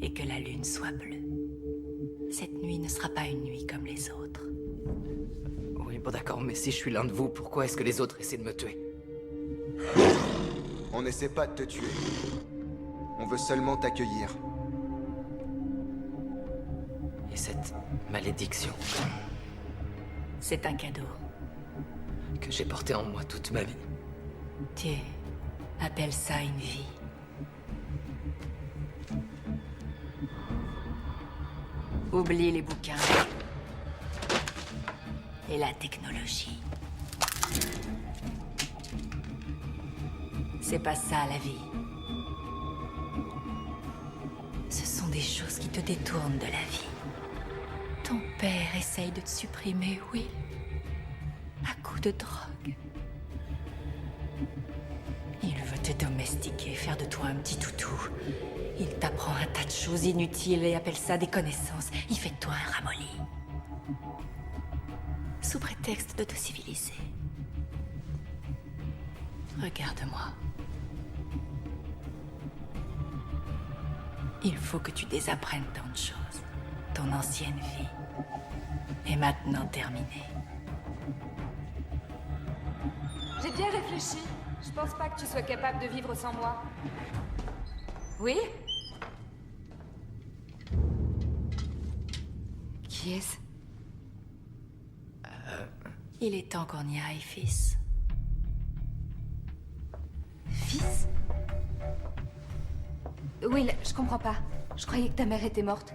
Et que la lune soit bleue. Cette nuit ne sera pas une nuit comme les autres. Oui, bon d'accord, mais si je suis l'un de vous, pourquoi est-ce que les autres essaient de me tuer? On n'essaie pas de te tuer. On veut seulement t'accueillir. Et cette malédiction C'est un cadeau. que j'ai porté en moi toute ma vie. Tu appelles ça une vie. Oublie les bouquins. Et la technologie. C'est pas ça la vie. Ce sont des choses qui te détournent de la vie. Ton père essaye de te supprimer, Will. À coups de drogue. Il veut te domestiquer, faire de toi un petit toutou. Il t'apprend un tas de choses inutiles et appelle ça des connaissances. Il fait de toi un ramolli. Sous prétexte de te civiliser. Regarde-moi. Il faut que tu désapprennes tant de choses. Ton ancienne vie est maintenant terminée. J'ai bien réfléchi. Je pense pas que tu sois capable de vivre sans moi. Oui? Qui est-ce? Il est temps qu'on y aille, fils. Fils? Will, je comprends pas. Je croyais que ta mère était morte.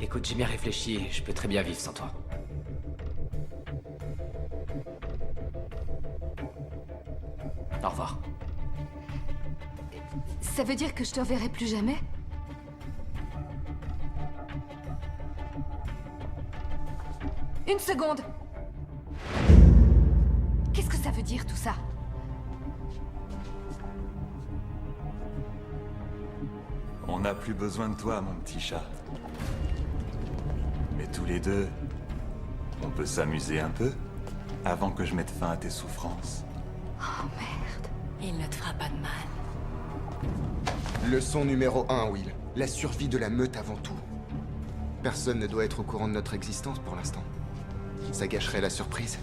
Écoute, j'ai bien réfléchi et je peux très bien vivre sans toi. Au revoir. Ça veut dire que je te reverrai plus jamais? Une seconde! Qu'est-ce que ça veut dire tout ça? On n'a plus besoin de toi, mon petit chat. Mais tous les deux, on peut s'amuser un peu avant que je mette fin à tes souffrances. Oh merde. Il ne te fera pas de mal. Leçon numéro 1, Will. La survie de la meute avant tout. Personne ne doit être au courant de notre existence pour l'instant. Ça gâcherait la surprise.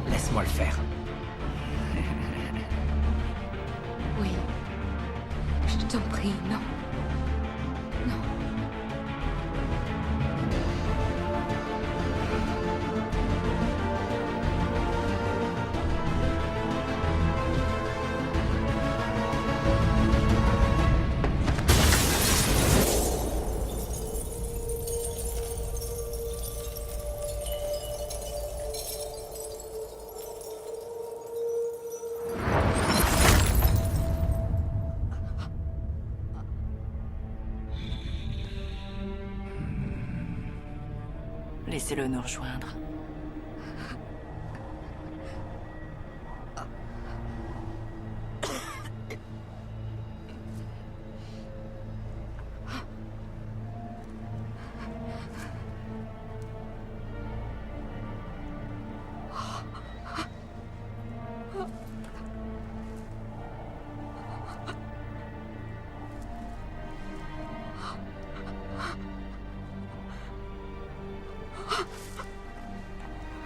Laisse-moi le faire. Oui. Je t'en prie, non. Non. Laissez-le nous rejoindre.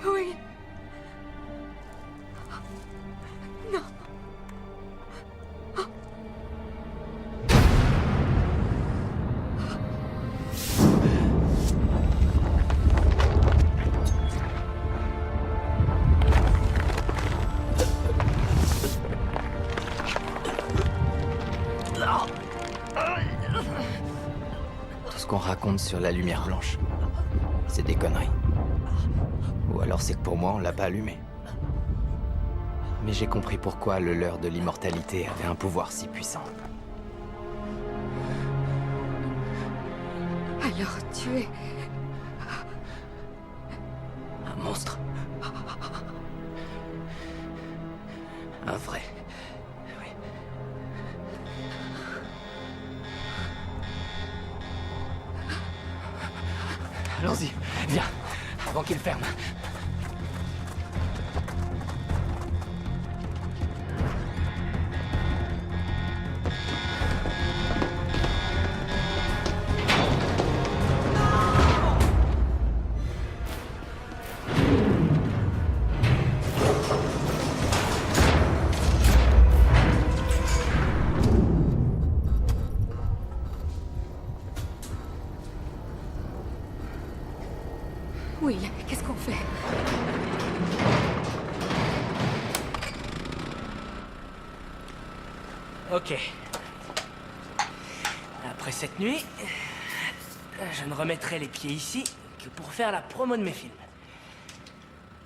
Oui. Non. Tout ce qu'on raconte sur la lumière blanche, c'est des conneries. Ou alors c'est que pour moi, on l'a pas allumé. Mais j'ai compris pourquoi le leurre de l'immortalité avait un pouvoir si puissant. Alors tu es... Un monstre. Un vrai. Oui. Allons-y, viens, avant qu'il ferme. Will, qu'est-ce qu'on fait? Ok. Après cette nuit, je ne remettrai les pieds ici que pour faire la promo de mes films.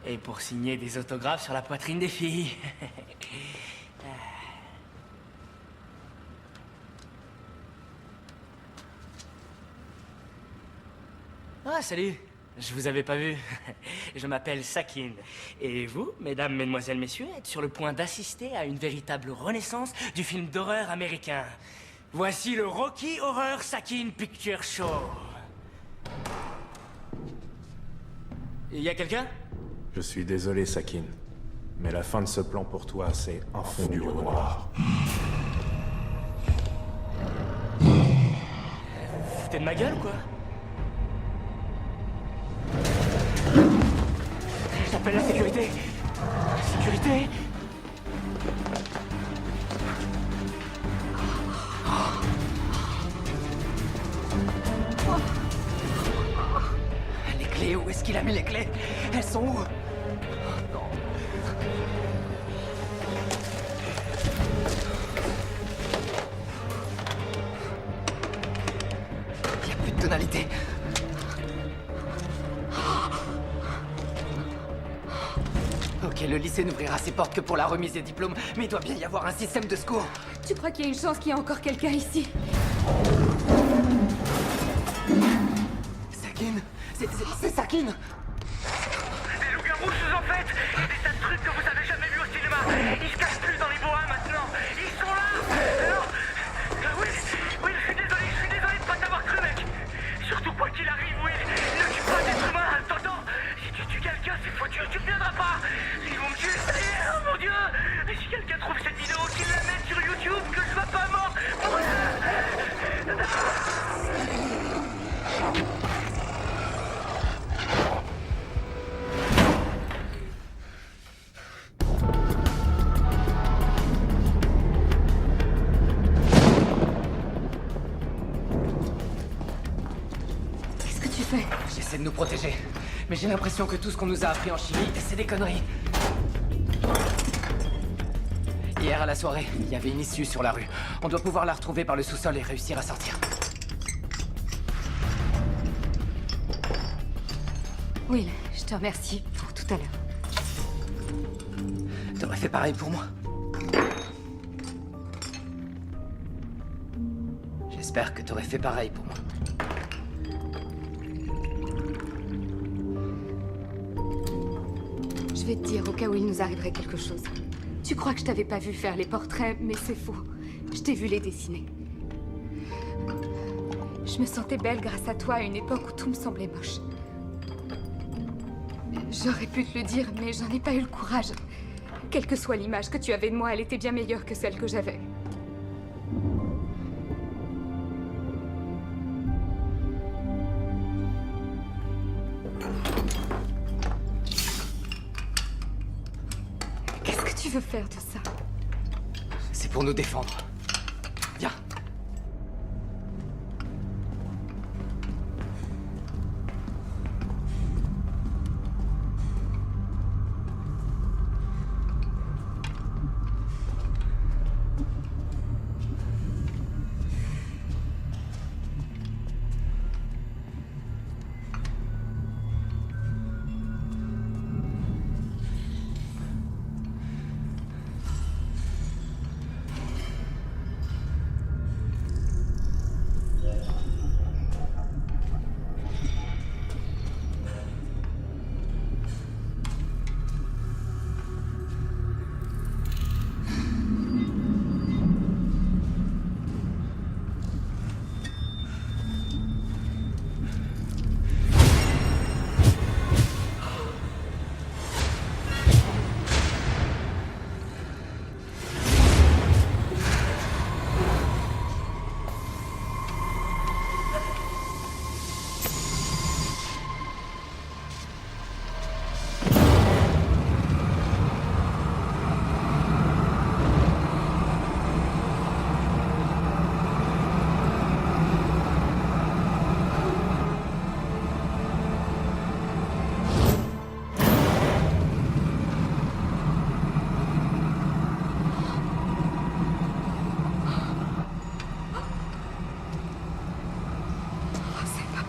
Et pour signer des autographes sur la poitrine des filles. Ah, salut! Je vous avais pas vu. Je m'appelle Sakin. Et vous, mesdames, mesdemoiselles, messieurs, êtes sur le point d'assister à une véritable renaissance du film d'horreur américain. Voici le Rocky Horror Sakin Picture Show. Il y a quelqu'un? Je suis désolé, Sakin. Mais la fin de ce plan pour toi, c'est un fondu au noir. Vous foutez de ma gueule ou quoi? J'appelle la sécurité. Sécurité? Les clés, où est-ce qu'il a mis les clés? Elles sont où? Non. Il n'y a plus de tonalité. Ok, le lycée n'ouvrira ses portes que pour la remise des diplômes, mais il doit bien y avoir un système de secours. Tu crois qu'il y a une chance qu'il y ait encore quelqu'un ici? Sakine, c'est Sakine. Des loups-garous sous en fait, et des tas de trucs que vous avez jamais vus au cinéma. Ils se cachent plus dans les bois maintenant. Ils sont là. Alors, oui, je suis désolé de pas t'avoir cru, mec. Surtout quoi qu'il arrive, oui, ne tue pas d'être humain. T'entends? Si tu tues quelqu'un, c'est foutu, tu ne viendras pas. Ils vont me tuer. Oh mon Dieu. Et si quelqu'un trouve cette vidéo, qu'il la mette sur YouTube, que je sois pas mort. Qu'est-ce que tu fais? J'essaie de nous protéger, mais j'ai l'impression que tout ce qu'on nous a appris en chimie, c'est des conneries. Hier à la soirée, il y avait une issue sur la rue. On doit pouvoir la retrouver par le sous-sol et réussir à sortir. Will, je te remercie pour tout à l'heure. T'aurais fait pareil pour moi. J'espère que t'aurais fait pareil pour moi. Je vais te dire au cas où il nous arriverait quelque chose. Tu crois que je t'avais pas vu faire les portraits, mais c'est faux. Je t'ai vu les dessiner. Je me sentais belle grâce à toi à une époque où tout me semblait moche. J'aurais pu te le dire, mais j'en ai pas eu le courage. Quelle que soit l'image que tu avais de moi, elle était bien meilleure que celle que j'avais. Qu'est-ce que tu veux faire de ça? C'est pour nous défendre. Viens.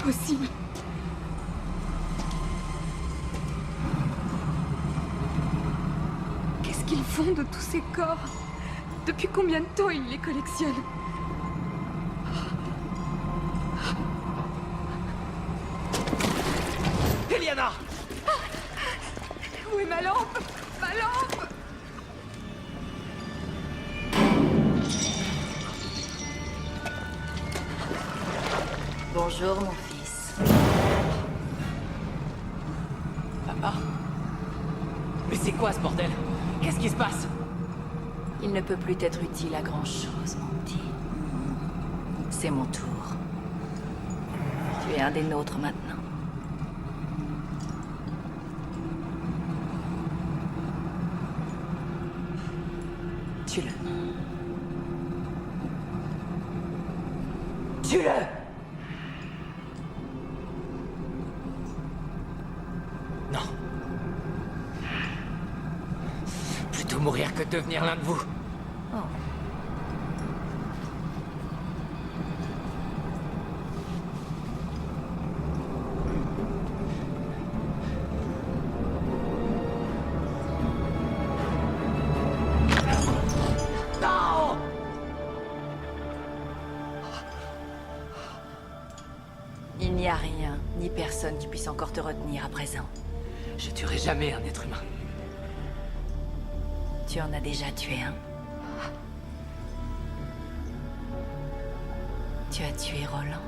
Possible. Qu'est-ce qu'ils font de tous ces corps? Depuis combien de temps ils les collectionnent? Eliana! Où est ma lampe? Ma lampe! Bonjour, mon fils. Papa? Mais c'est quoi ce bordel? Qu'est-ce qui se passe? Il ne peut plus être utile à grand-chose, mon petit. C'est mon tour. Tu es un des nôtres maintenant. Tue-le. Tue-le! Non. plutôt mourir que devenir l'un de vous. Oh. Non! Il n'y a rien, ni personne qui puisse encore te retenir à présent. Je tuerai jamais un être humain. Tu en as déjà tué un. Tu as tué Roland.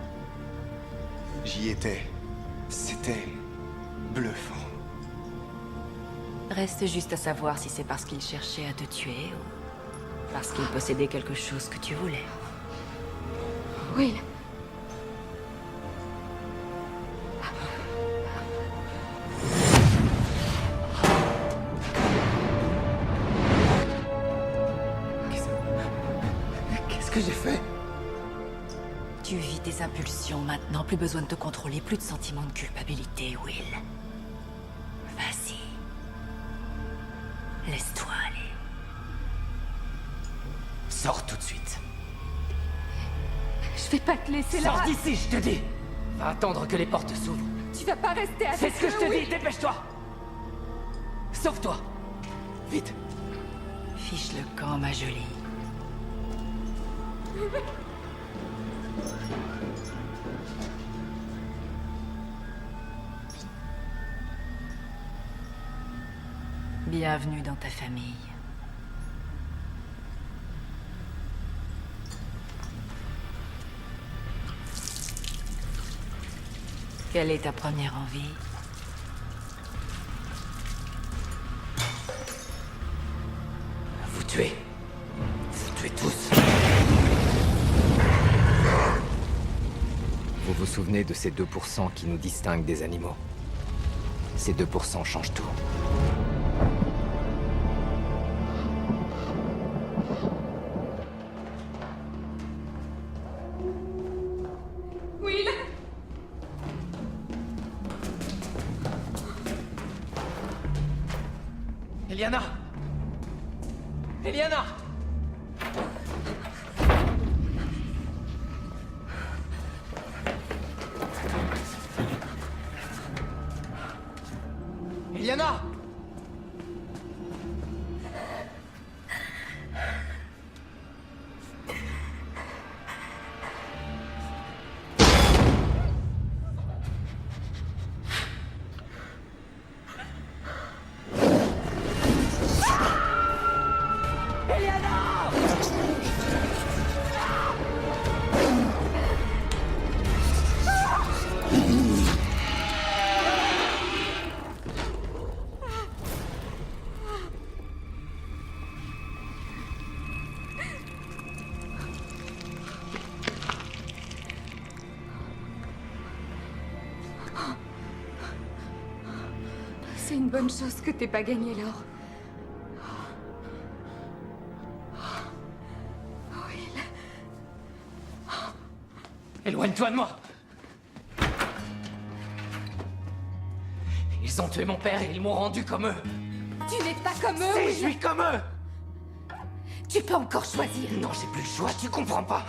J'y étais. C'était bluffant. Reste juste à savoir si c'est parce qu'il cherchait à te tuer ou parce qu'il possédait quelque chose que tu voulais. Will. Qu'est-ce que j'ai fait? Tu vis tes impulsions maintenant, plus besoin de te contrôler, plus de sentiment de culpabilité, Will. Vas-y. Laisse-toi aller. Sors tout de suite. Je vais pas te laisser là. Sors d'ici, je te dis. Va attendre que les portes s'ouvrent. Tu vas pas rester avec Fais ce que je te Will. dis, dépêche-toi. Sauve-toi. Vite. Fiche le camp, ma jolie. Bienvenue dans ta famille. Quelle est ta première envie? Vous tuez. Vous tuez tous. Vous vous souvenez de ces 2% qui nous distinguent des animaux? Ces 2% changent tout. Will. Eliana! Eliana! Eliana! C'est une bonne chose que t'aies pas gagné l'or. Will. Éloigne-toi de moi! Ils ont tué mon père et ils m'ont rendu comme eux. Tu n'es pas comme eux, Si, Will. je suis comme eux! Tu peux encore choisir. Non, j'ai plus le choix, tu comprends pas.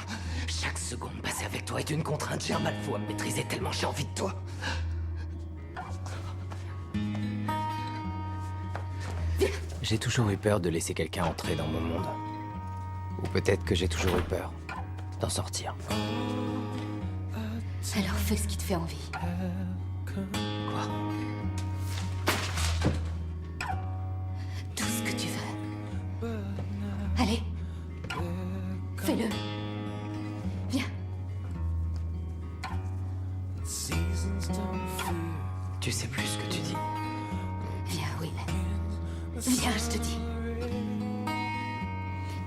Chaque seconde passée avec toi est une contrainte. J'ai un mal fou à me maîtriser tellement j'ai envie de toi. J'ai toujours eu peur de laisser quelqu'un entrer dans mon monde. Ou peut-être que j'ai toujours eu peur d'en sortir. Alors fais ce qui te fait envie. Quoi? Tout ce que tu veux. Allez. Fais-le. Viens. Tu sais plus ce que tu dis. Viens, Will. Viens, je te dis.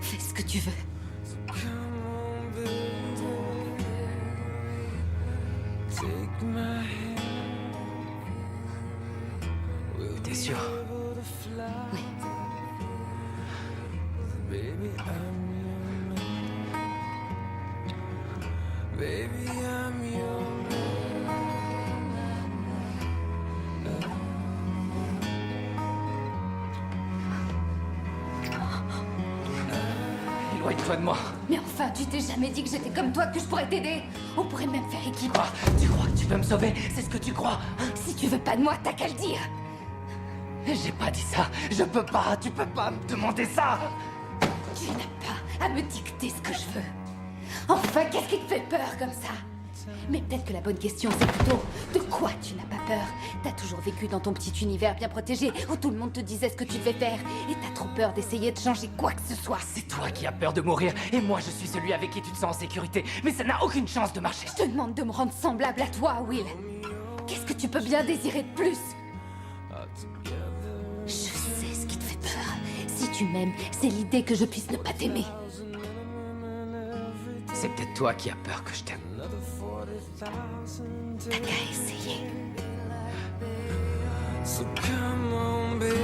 Fais ce que tu veux. T'es sûr? Oui. Éloigne-toi de moi. Mais enfin, tu t'es jamais dit que j'étais comme toi, que je pourrais t'aider. On pourrait même faire équipe. Quoi? Tu crois que tu peux me sauver? C'est ce que tu crois, hein? Si tu veux pas de moi, t'as qu'à le dire. J'ai pas dit ça. Je peux pas. Tu peux pas me demander ça. Tu n'as pas à me dicter ce que je veux. Enfin, qu'est-ce qui te fait peur comme ça? Mais peut-être que la bonne question, c'est plutôt de quoi tu n'as pas peur? T'as toujours vécu dans ton petit univers bien protégé, où tout le monde te disait ce que tu devais faire, et t'as trop peur d'essayer de changer quoi que ce soit. C'est toi qui as peur de mourir, et moi je suis celui avec qui tu te sens en sécurité. Mais ça n'a aucune chance de marcher. Je te demande de me rendre semblable à toi, Will. Qu'est-ce que tu peux bien désirer de plus? Je sais ce qui te fait peur. Si tu m'aimes, c'est l'idée que je puisse ne pas t'aimer. C'est peut-être toi qui as peur que je t'aime. T'as qu'à essayer. So come on, baby.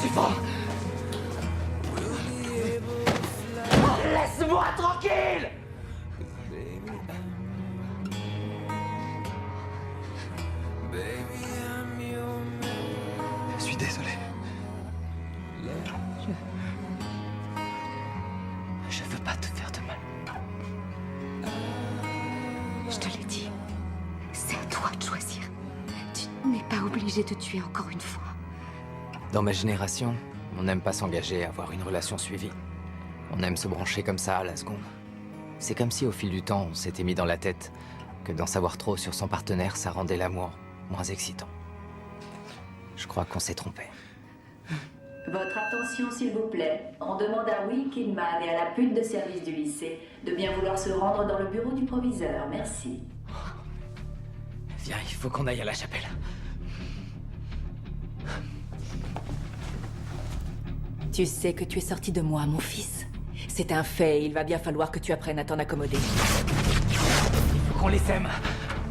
Tu vas. Laisse-moi tranquille. Je suis désolé. Je veux pas te faire de mal. Je te l'ai dit. C'est à toi de choisir. Tu n'es pas obligé de tuer encore une fois. Dans ma génération, on n'aime pas s'engager à avoir une relation suivie. On aime se brancher comme ça à la seconde. C'est comme si au fil du temps, on s'était mis dans la tête que d'en savoir trop sur son partenaire, ça rendait l'amour moins excitant. Je crois qu'on s'est trompé. Votre attention, s'il vous plaît. On demande à Will Kidman et à la pute de service du lycée de bien vouloir se rendre dans le bureau du proviseur. Merci. Viens, il faut qu'on aille à la chapelle. Tu sais que tu es sorti de moi, mon fils. C'est un fait, il va bien falloir que tu apprennes à t'en accommoder. Il faut qu'on les aime.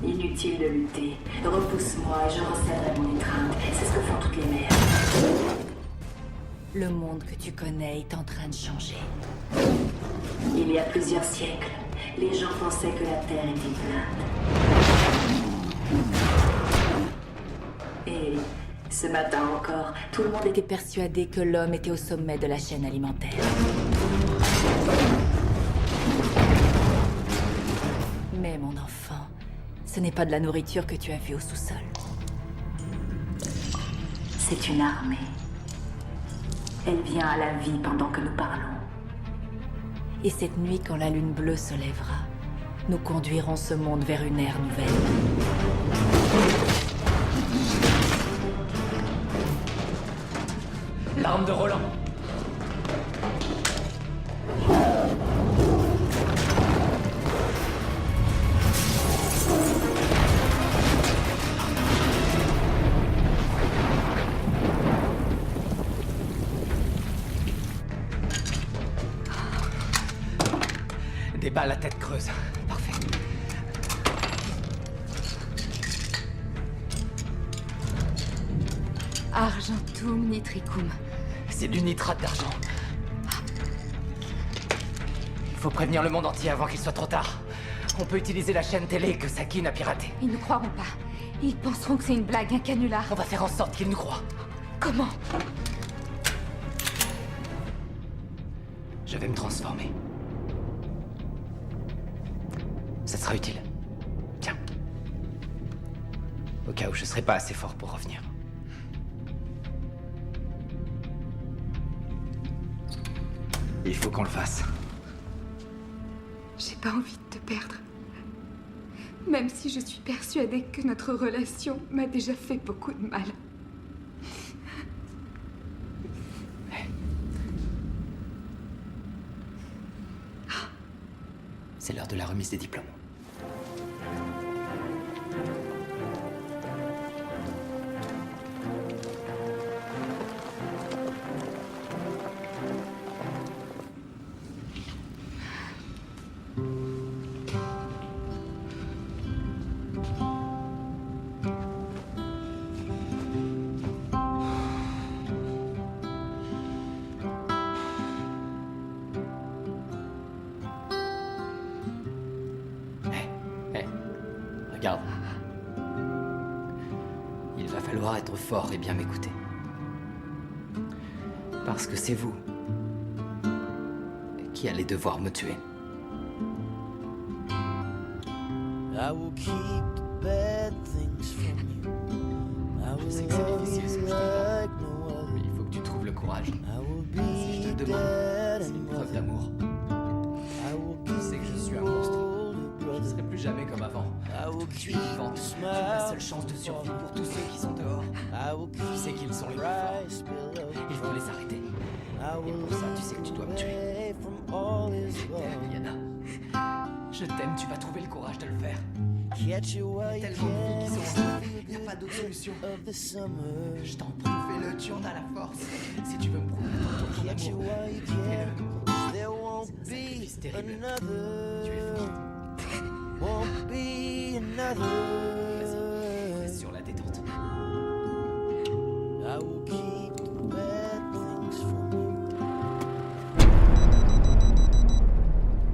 Inutile de lutter. Repousse-moi et je resserrerai mon étreinte. C'est ce que font toutes les mères. Le monde que tu connais est en train de changer. Il y a plusieurs siècles, les gens pensaient que la Terre était plate. Et ce matin encore, Tout le monde était persuadé que l'homme était au sommet de la chaîne alimentaire. Mais mon enfant, ce n'est pas de la nourriture que tu as vue au sous-sol. c'est une armée. Elle vient à la vie pendant que nous parlons. Et cette nuit, quand la lune bleue se lèvera, nous conduirons ce monde vers une ère nouvelle. L'arme de Roland. Des balles à tête creuse. Parfait. Argentum nitricum. C'est du nitrate d'argent. Il faut prévenir le monde entier avant qu'il soit trop tard. On peut utiliser la chaîne télé que Sakin a piratée. Ils ne croiront pas. Ils penseront que c'est une blague, un canular. On va faire en sorte qu'ils nous croient. Comment? Je vais me transformer. Ça sera utile. Tiens. Au cas où je serai pas assez fort pour revenir. Il faut qu'on le fasse. J'ai pas envie de te perdre. Même si je suis persuadée que notre relation m'a déjà fait beaucoup de mal. C'est l'heure de la remise des diplômes. Regarde. Il va falloir être fort et bien m'écouter. Parce que c'est vous qui allez devoir me tuer. Je sais que c'est difficile ce que je te demande, mais il faut que tu trouves le courage. Si je te le demande, c'est une preuve d'amour. Tu sais que je suis un monstre. Je ne serai plus jamais comme avant. Tu es vivante. Tu es la seule chance de survie pour tous ceux qui sont dehors. Tu sais qu'ils sont les plus forts. Il faut les arrêter. Et pour ça, tu sais que tu dois me tuer. Je t'aime, Yana. Je t'aime, tu vas trouver le courage de le faire. Il y a tellement de filles qui sont en il n'y a pas d'autre solution. Je t'en prie, fais-le, tu en as la force. Si tu veux me prouver ton amour, fais-le. C'est un sacrifice terrible. Tu es fort. Vas-y, reste sur la détente.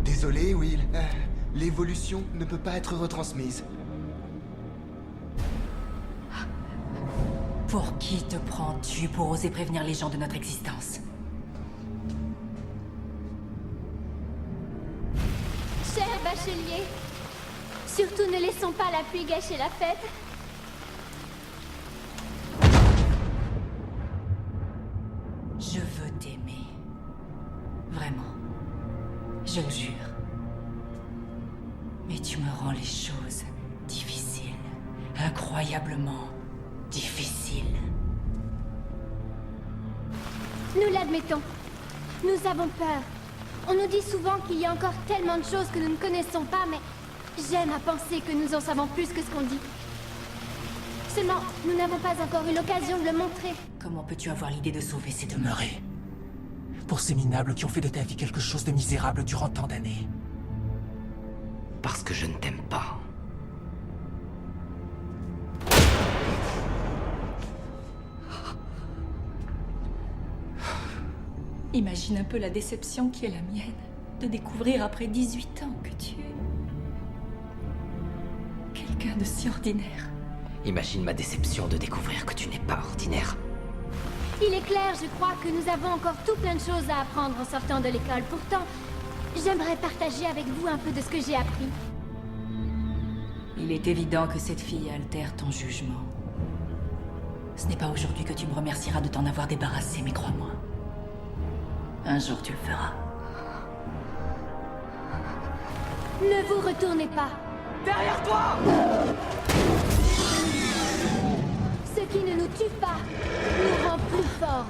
Désolé, Will. L'évolution ne peut pas être retransmise. Pour qui te prends-tu pour oser prévenir les gens de notre existence? Cher bachelier, surtout ne laissons pas la pluie gâcher la fête. Je veux t'aimer. Vraiment. Je le jure. Mais tu me rends les choses difficiles. Incroyablement difficiles. Nous l'admettons. Nous avons peur. On nous dit souvent qu'il y a encore tellement de choses que nous ne connaissons pas, mais j'aime à penser que nous en savons plus que ce qu'on dit. Seulement, nous n'avons pas encore eu l'occasion de le montrer. Comment peux-tu avoir l'idée de sauver ces deux Demeurer. Pour ces minables qui ont fait de ta vie quelque chose de misérable durant tant d'années. Parce que je ne t'aime pas. Imagine un peu la déception qui est la mienne de découvrir après 18 ans que tu es quelqu'un de si ordinaire. Imagine ma déception de découvrir que tu n'es pas ordinaire. Il est clair, je crois, que nous avons encore tout plein de choses à apprendre en sortant de l'école. Pourtant, j'aimerais partager avec vous un peu de ce que j'ai appris. Il est évident que cette fille altère ton jugement. Ce n'est pas aujourd'hui que tu me remercieras de t'en avoir débarrassé, mais crois-moi. Un jour tu le feras. Ne vous retournez pas. Derrière toi! Ce qui ne nous tue pas nous rend plus forts.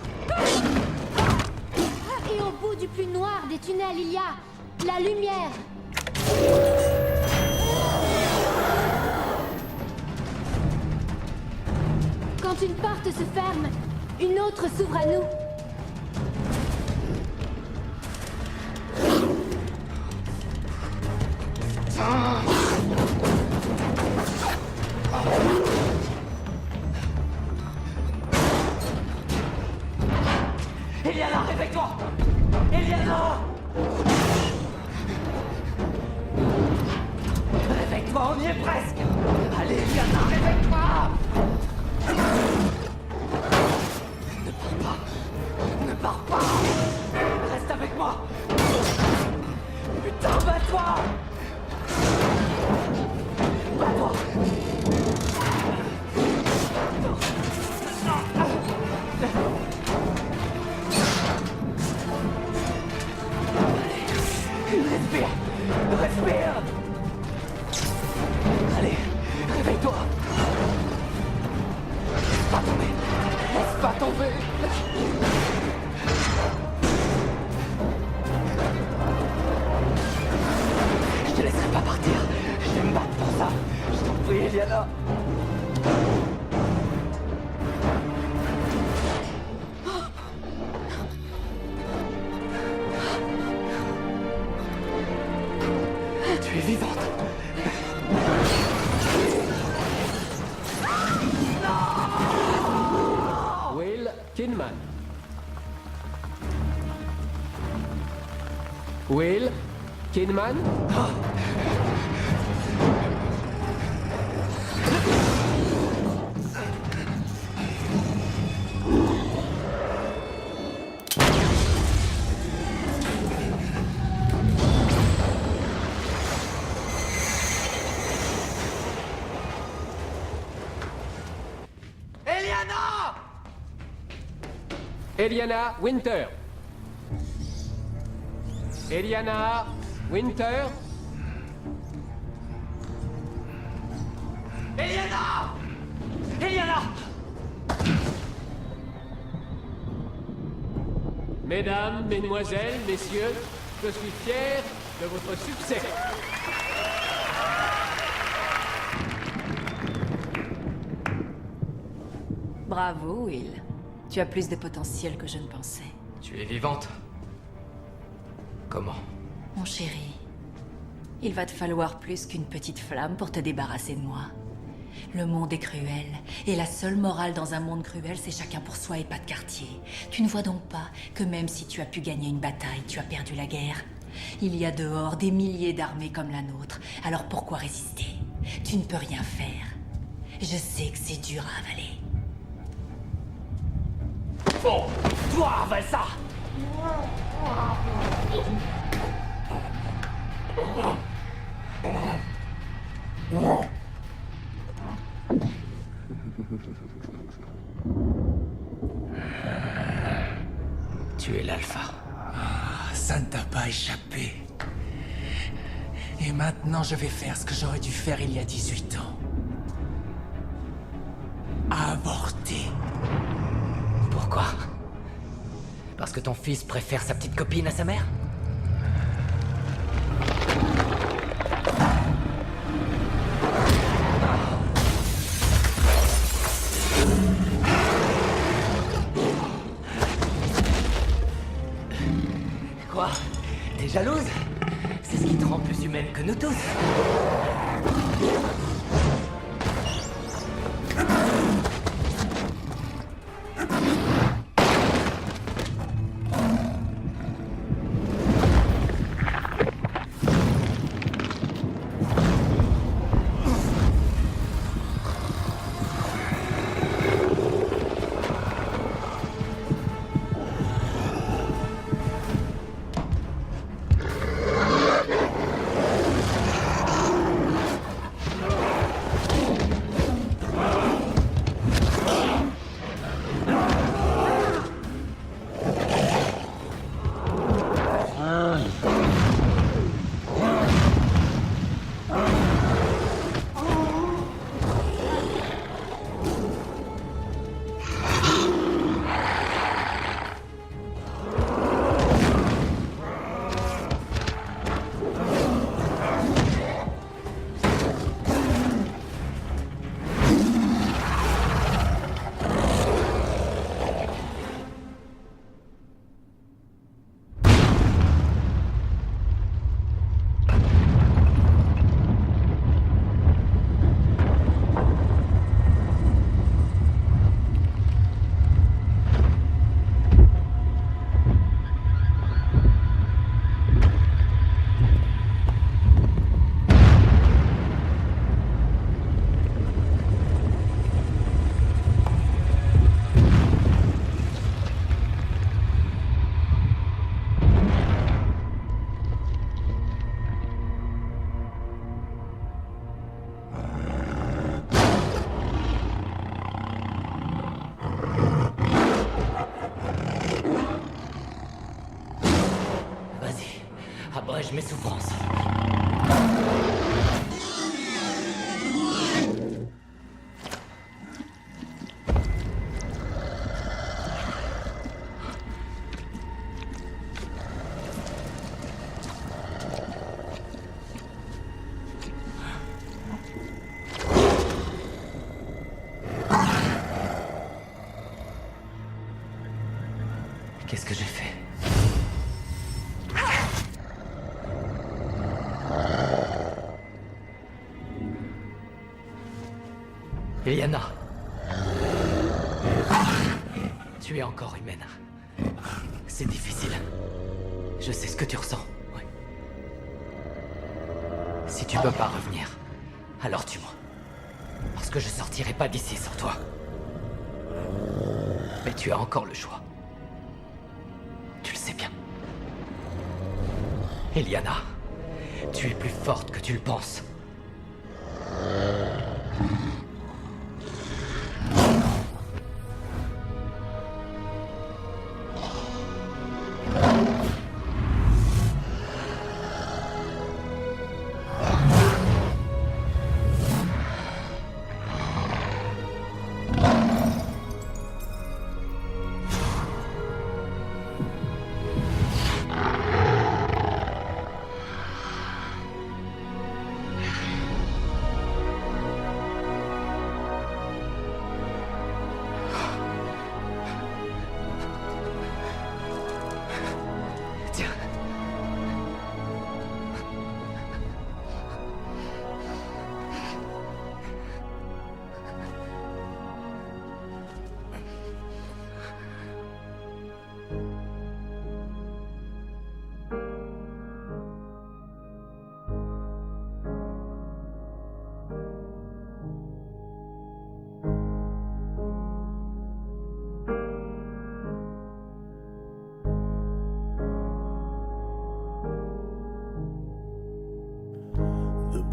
Et au bout du plus noir des tunnels, il y a la lumière. Quand une porte se ferme, une autre s'ouvre à nous. Eliana, réveille-toi! Eliana! Réveille-toi, on y est presque! Allez, Eliana, réveille-toi! Ne pars pas! Ne pars pas! Reste avec moi! Putain, bats-toi! Bats-toi! Respire! Respire! Allez, réveille-toi! Laisse pas tomber! Laisse pas tomber! Je te laisserai pas partir! Je vais me battre pour ça! Je t'en prie, Eliana! Tu es vivante. Will Kidman. Will Kidman. Eliana Winter. Eliana Winter. Eliana! Eliana! Mesdames, mesdemoiselles, messieurs, je suis fier de votre succès. Bravo, Will. Tu as plus de potentiel que je ne pensais. Tu es vivante? Comment? Mon chéri, il va te falloir plus qu'une petite flamme pour te débarrasser de moi. Le monde est cruel, et la seule morale dans un monde cruel, c'est chacun pour soi et pas de quartier. Tu ne vois donc pas que même si tu as pu gagner une bataille, tu as perdu la guerre? Il y a dehors des milliers d'armées comme la nôtre, alors pourquoi résister? Tu ne peux rien faire. Je sais que c'est dur à avaler. Bon, toi, avale ça! Tu es l'alpha. Ça ne t'a pas échappé. Et maintenant, je vais faire ce que j'aurais dû faire il y a 18 ans. Avorter. Pourquoi? Parce que ton fils préfère sa petite copine à sa mère? Quoi? T'es jalouse? C'est ce qui te rend plus humaine que nous tous. Abrège mes souffrances. Qu'est-ce que j'ai fait? Eliana. Tu es encore humaine. C'est difficile. Je sais ce que tu ressens. Oui. Si tu peux pas revenir, alors tue-moi. Parce que je sortirai pas d'ici sans toi. Mais tu as encore le choix. Tu le sais bien. Eliana, tu es plus forte que tu le penses.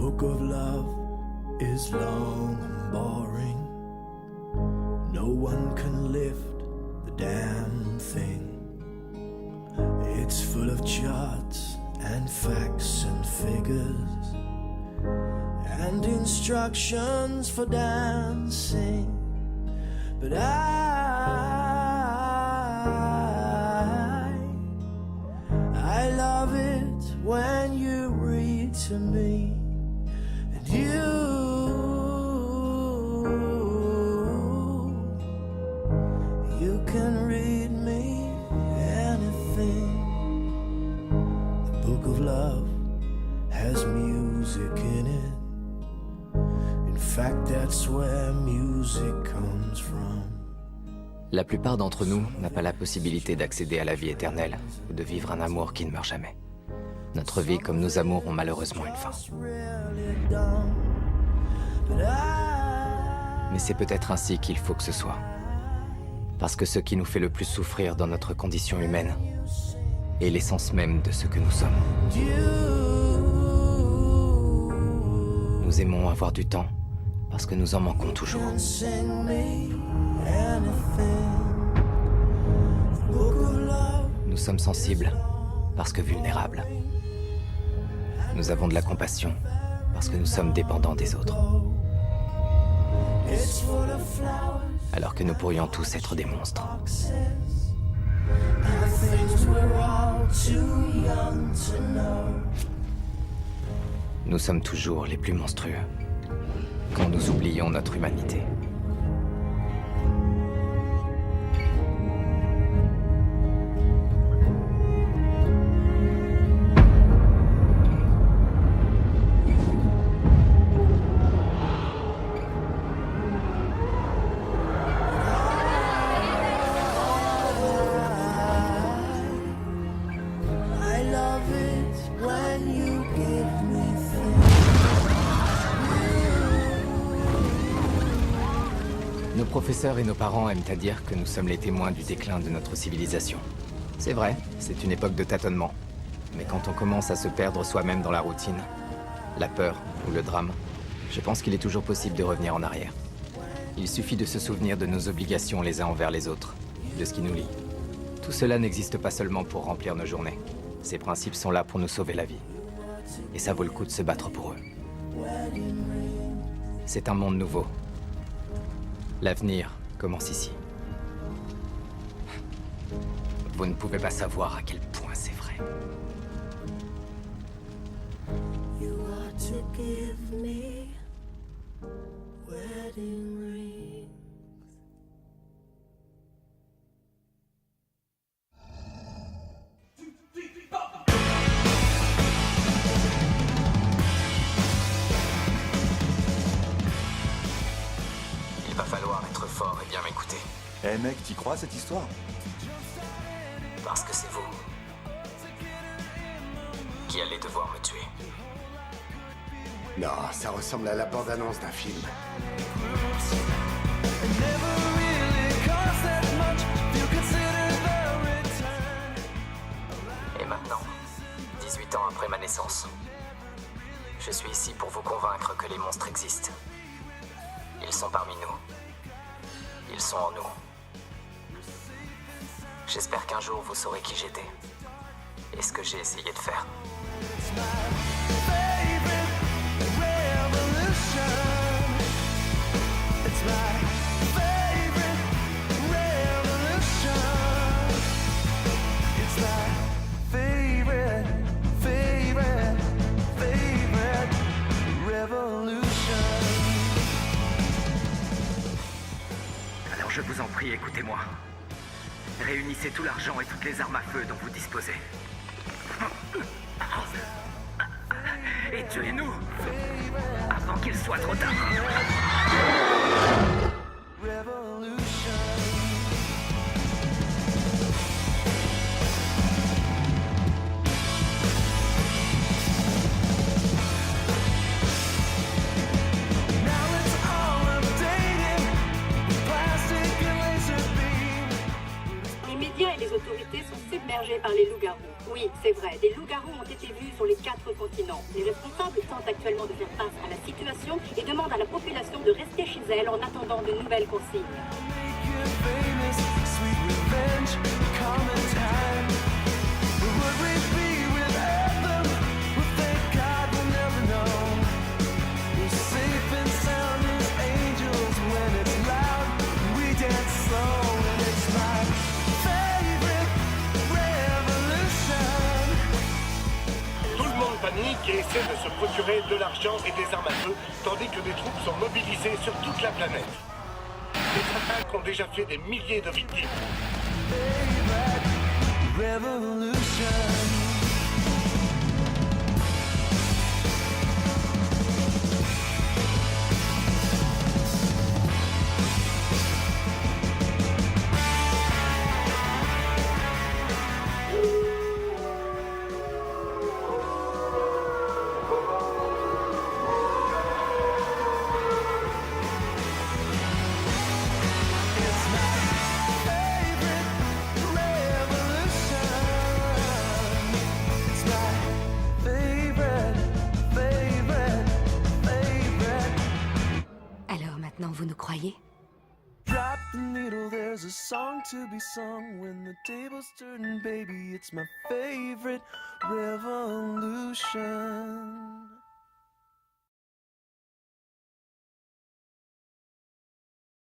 book of love is long and boring. No one can lift the damn thing. It's full of charts and facts and figures and instructions for dancing. But I love it when you read to me, and you can read me anything. The book of love has music in it. In fact, that's where music comes from. La plupart d'entre nous n'a pas la possibilité d'accéder à la vie éternelle ou de vivre un amour qui ne meurt jamais. Notre vie comme nos amours ont malheureusement une fin. Mais c'est peut-être ainsi qu'il faut que ce soit. Parce que ce qui nous fait le plus souffrir dans notre condition humaine est l'essence même de ce que nous sommes. Nous aimons avoir du temps parce que nous en manquons toujours. Nous sommes sensibles parce que vulnérables. Nous avons de la compassion parce que nous sommes dépendants des autres. Alors que nous pourrions tous être des monstres. Nous sommes toujours les plus monstrueux quand nous oublions notre humanité. Nos professeurs et nos parents aiment à dire que nous sommes les témoins du déclin de notre civilisation. C'est vrai, c'est une époque de tâtonnement. Mais quand on commence à se perdre soi-même dans la routine, la peur ou le drame, je pense qu'il est toujours possible de revenir en arrière. Il suffit de se souvenir de nos obligations les uns envers les autres, de ce qui nous lie. Tout cela n'existe pas seulement pour remplir nos journées. Ces principes sont là pour nous sauver la vie. Et ça vaut le coup de se battre pour eux. C'est un monde nouveau. L'avenir commence ici. Vous ne pouvez pas savoir à quel point c'est vrai. You are to give me wedding rings. Il va falloir être fort et bien m'écouter. Eh mec, t'y crois cette histoire? Parce que c'est vous qui allez devoir me tuer. Non, ça ressemble à la bande-annonce d'un film. Et maintenant, 18 ans après ma naissance, je suis ici pour vous convaincre que les monstres existent. Ils sont parmi nous. Ils sont en nous. J'espère qu'un jour vous saurez qui j'étais et ce que j'ai essayé de faire. Alors je vous en prie, écoutez-moi. Réunissez tout l'argent et toutes les armes à feu dont vous disposez. Et tuez-nous avant qu'il soit trop tard. Les médias et les autorités sont submergés par les loups-garous. Oui, c'est vrai. Des loups-garous ont été vus sur les 4 continents. Les responsables tentent actuellement de faire face à la situation et demandent à la population de rester chez elle en attendant de nouvelles consignes. Panique et essaie de se procurer de l'argent et des armes à feu, tandis que des troupes sont mobilisées sur toute la planète. Les attaques ont déjà fait des milliers de victimes. Alors maintenant, vous nous croyez? Drop the needle, there's a song to be sung when the tables turn, baby, it's my favorite revolution.